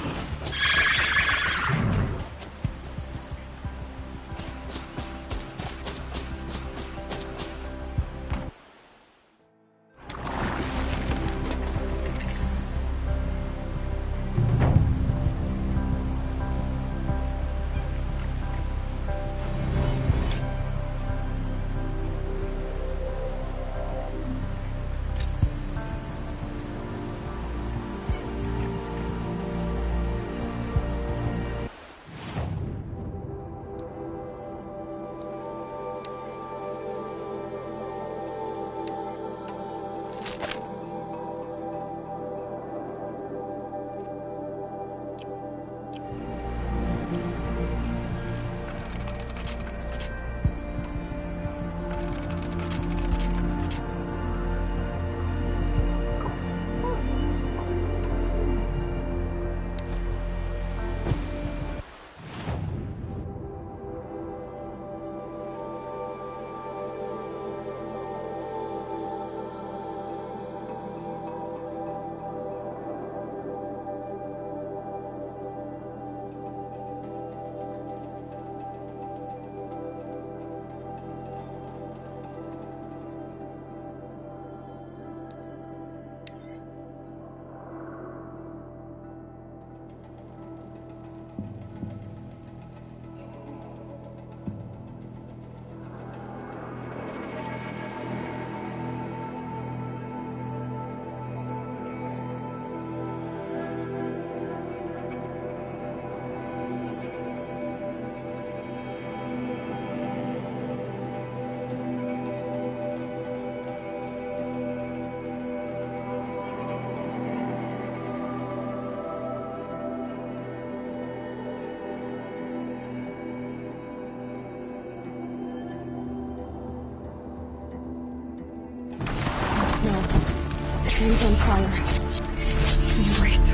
Hands on fire. The embrace.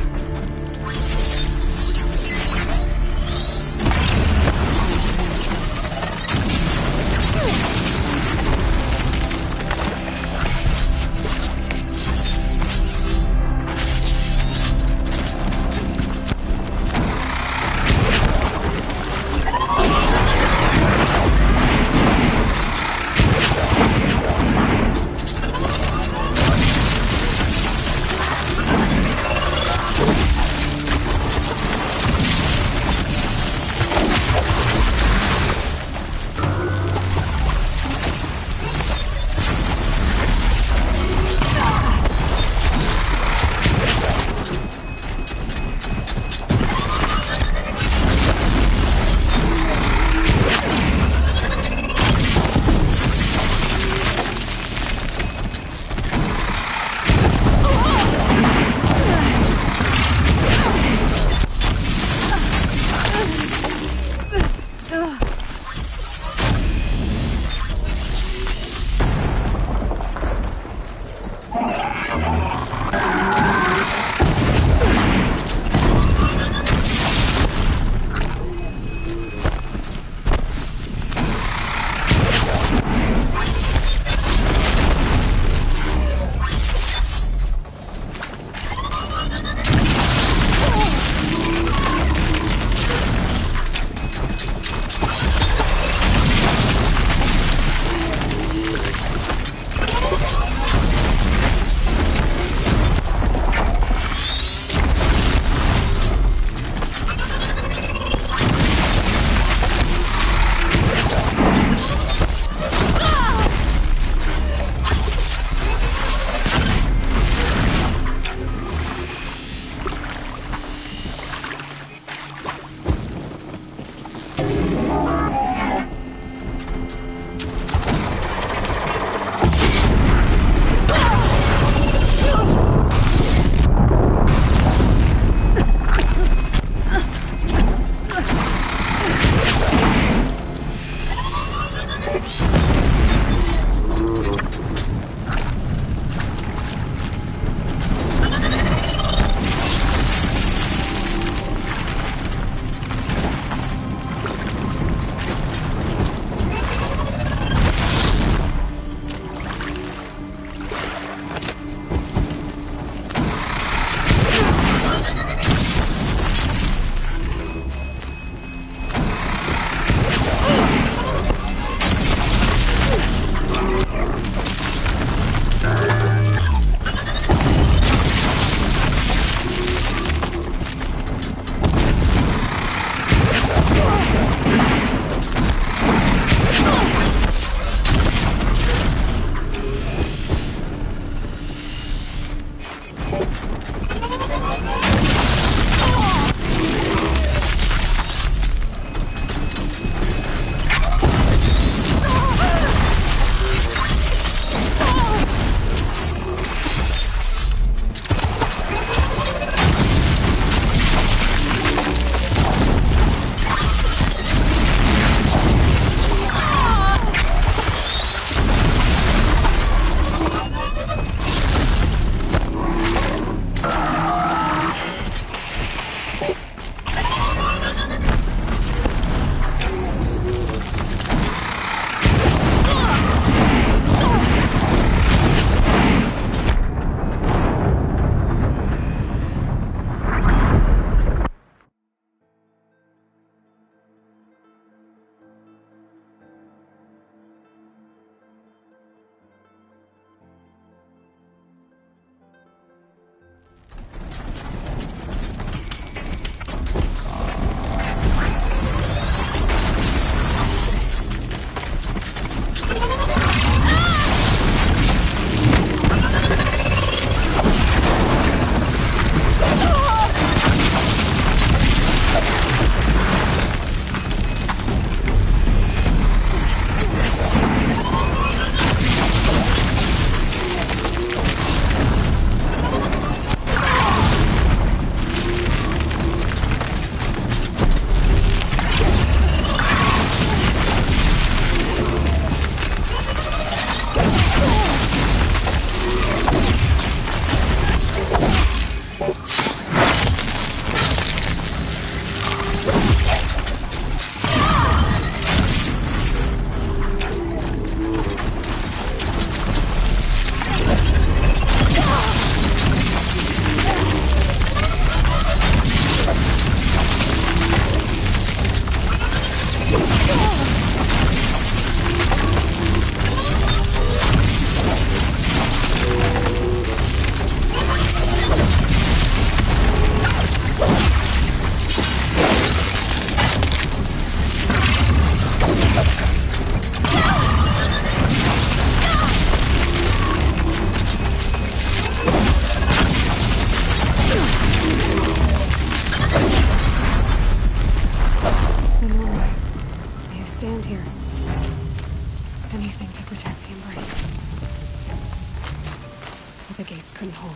the gates couldn't hold.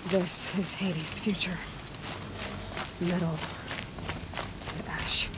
This is Hades' future. Metal and ash.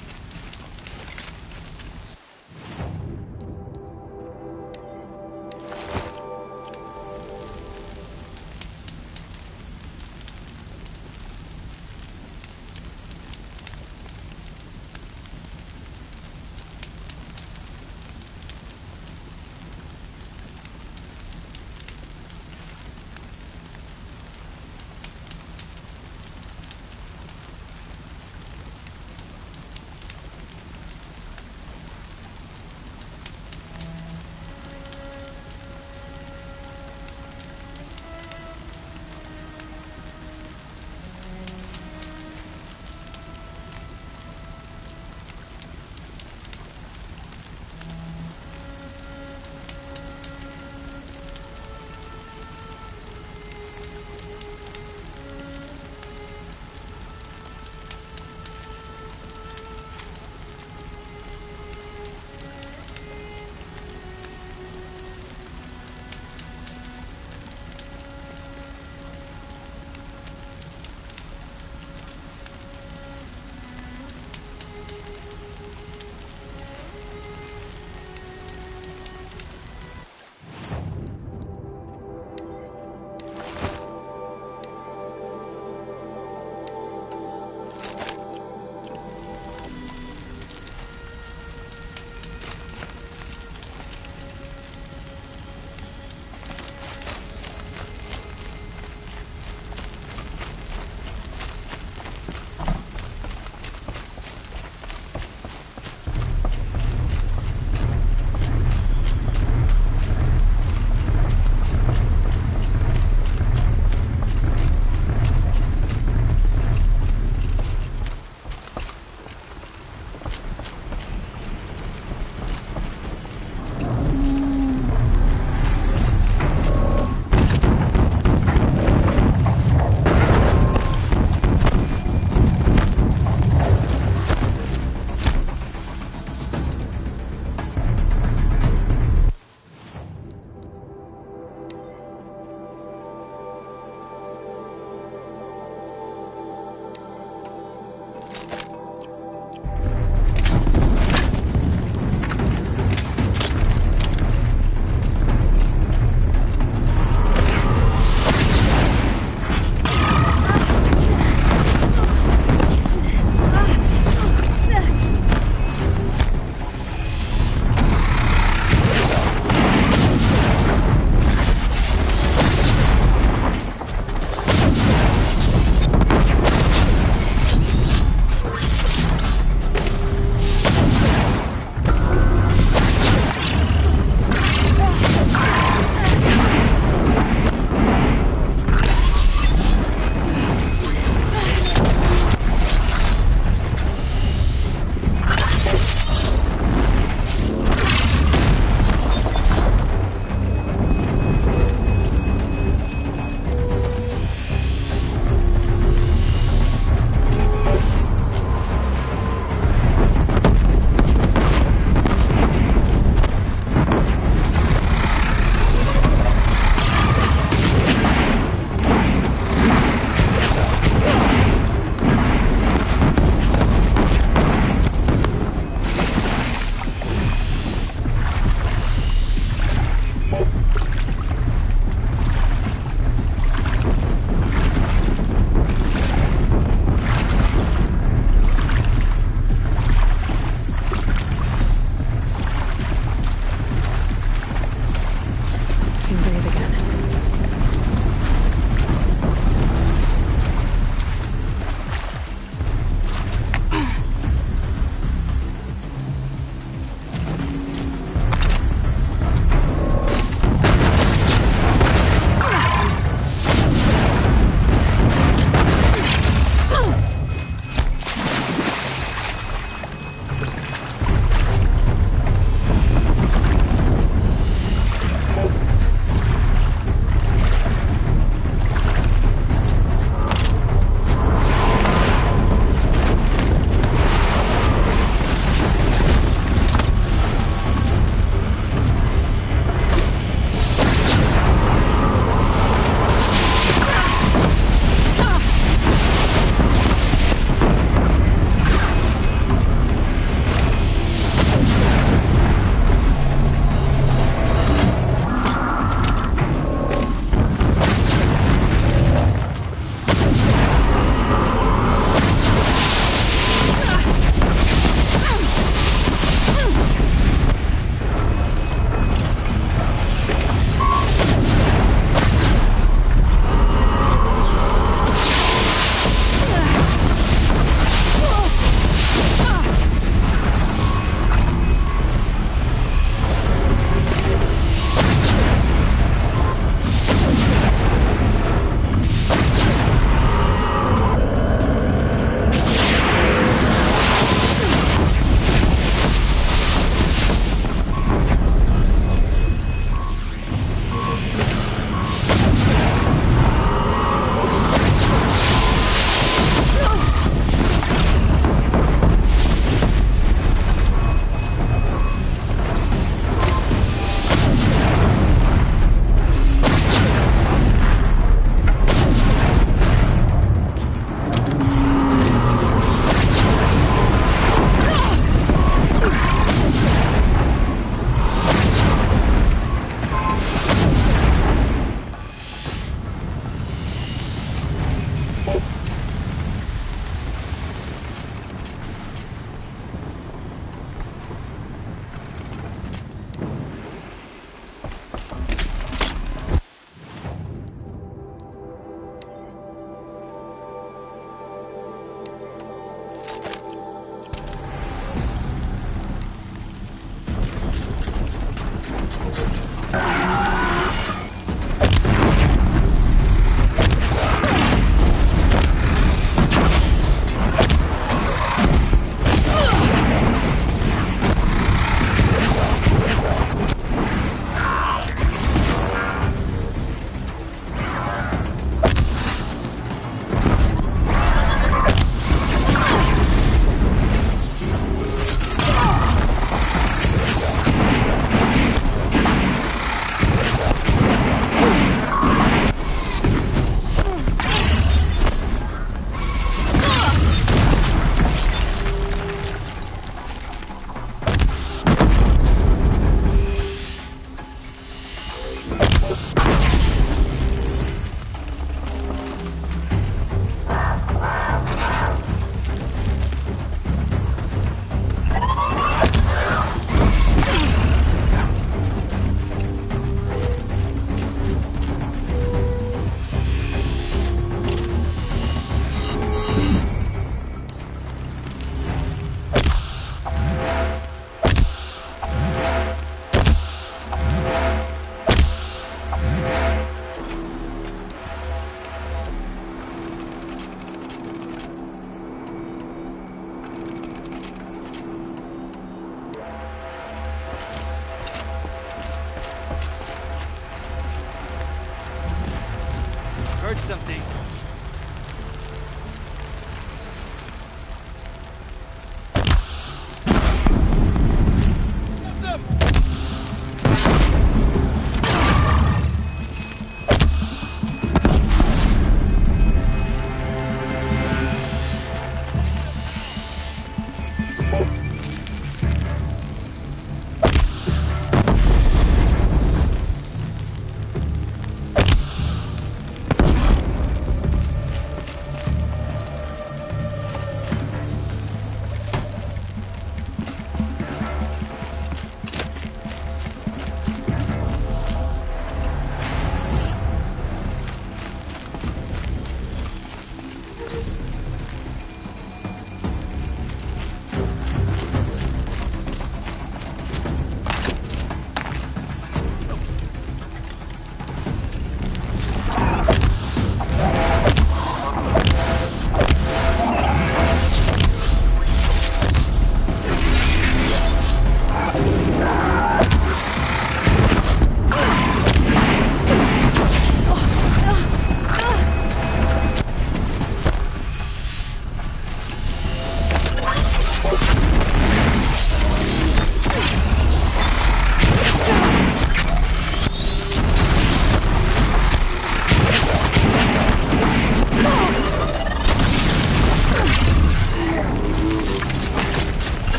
Heard something.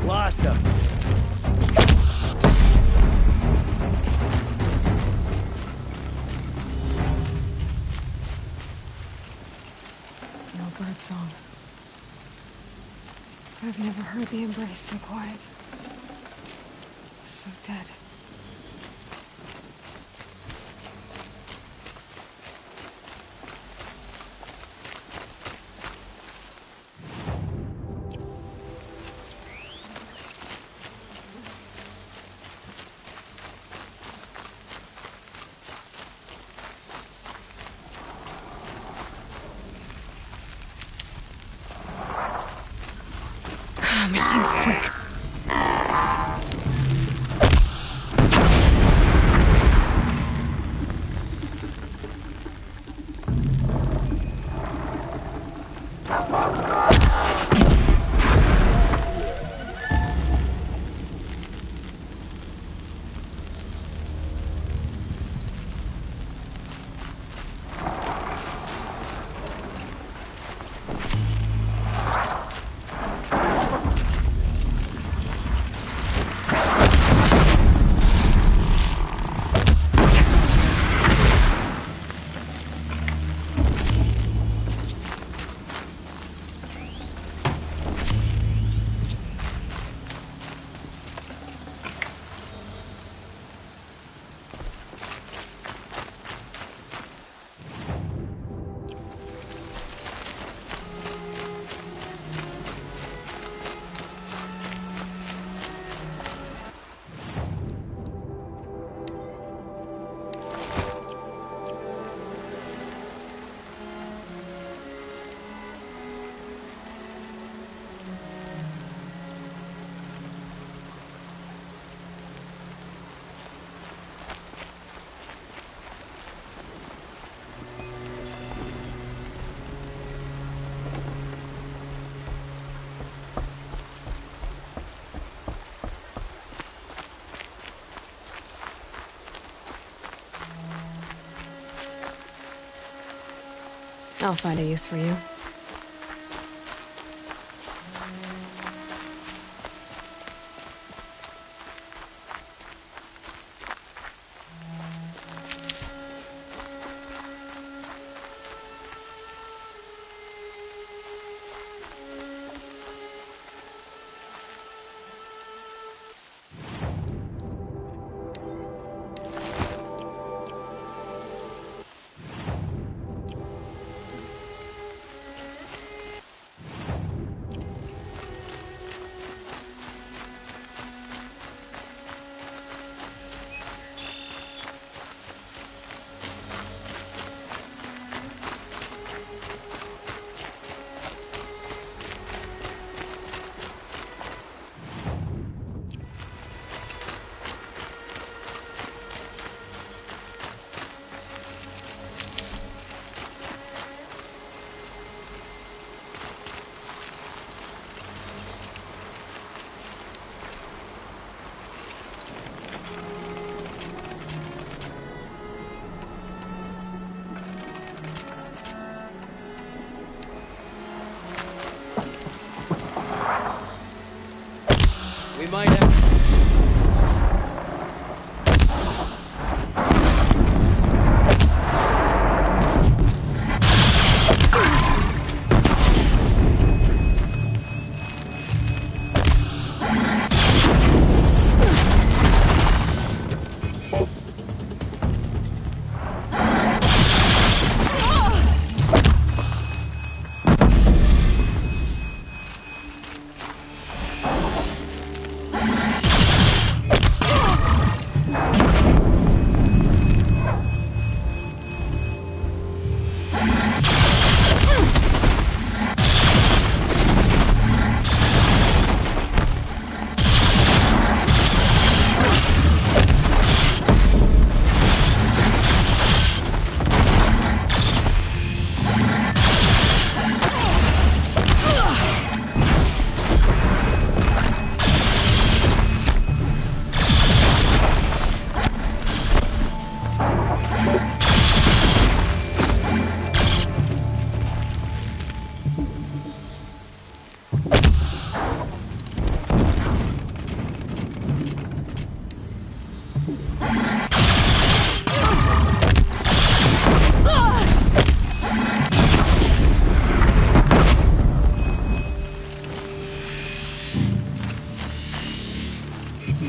Lost him. No birdsong. I've never heard the embrace so quiet. So dead. Machine's quick. I'll find a use for you. We might have...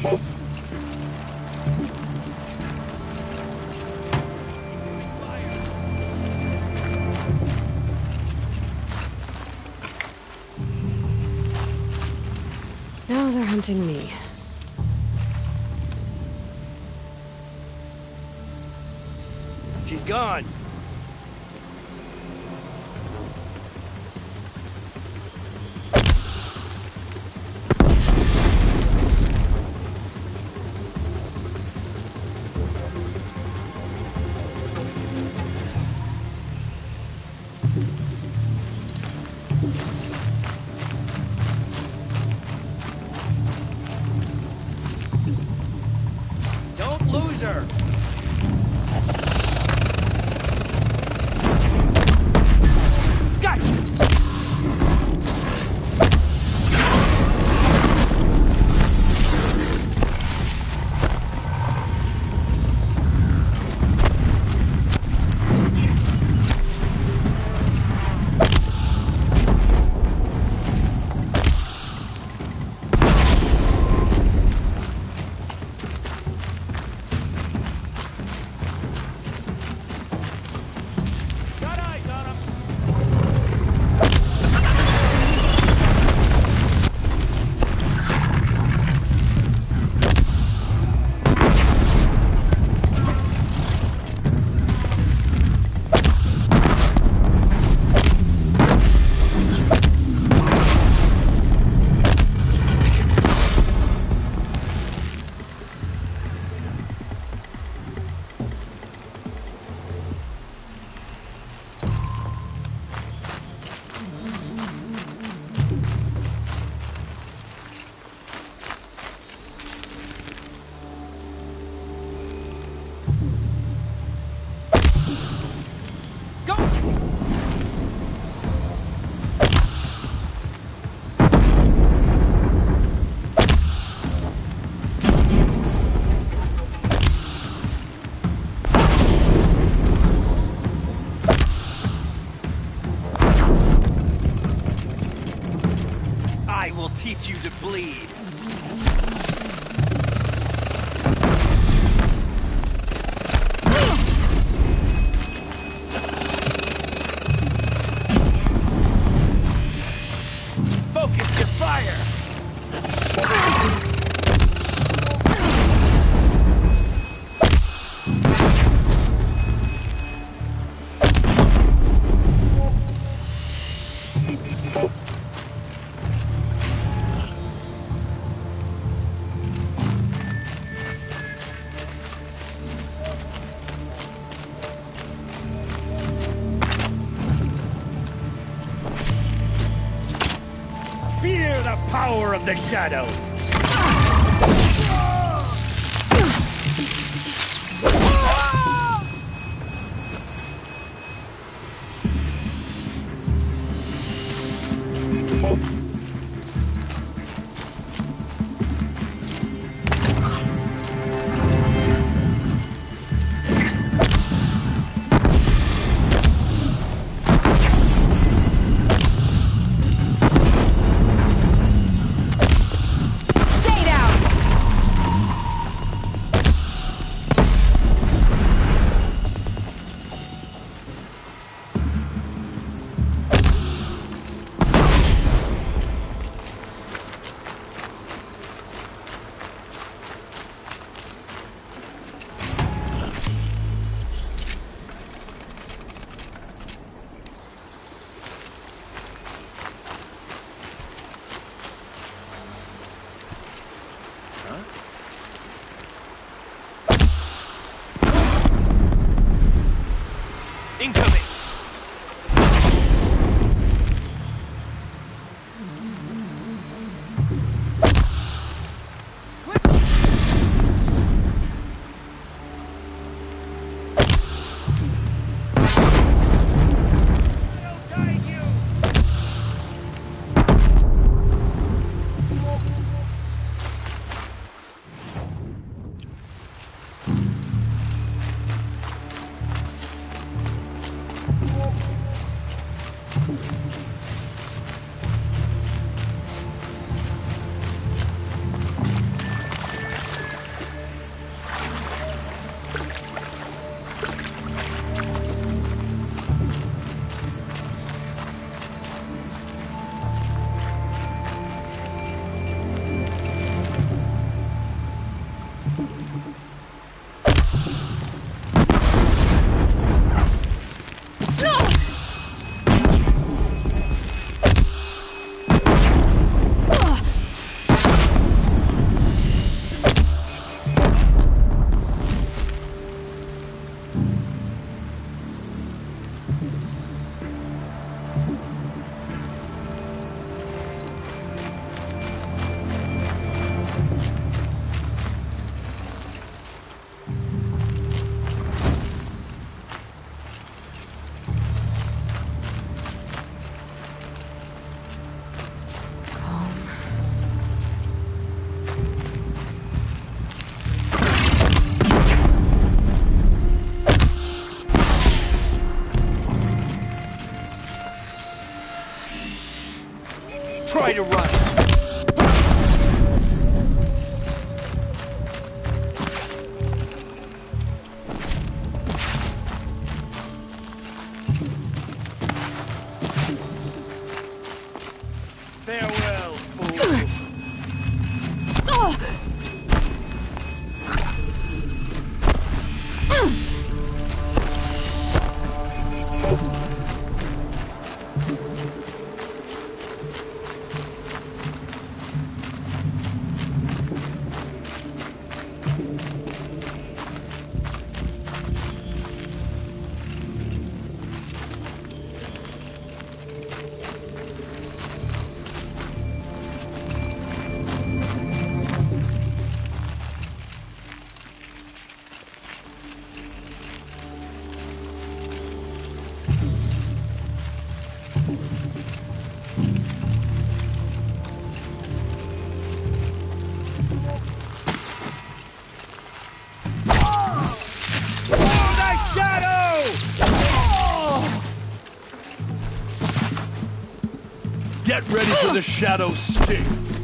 Now they're hunting me. She's gone. Don't lose her. I will teach you to bleed. Focus your fire! Fear the power of the shadow! Incoming! Ready for the Shadow's sting.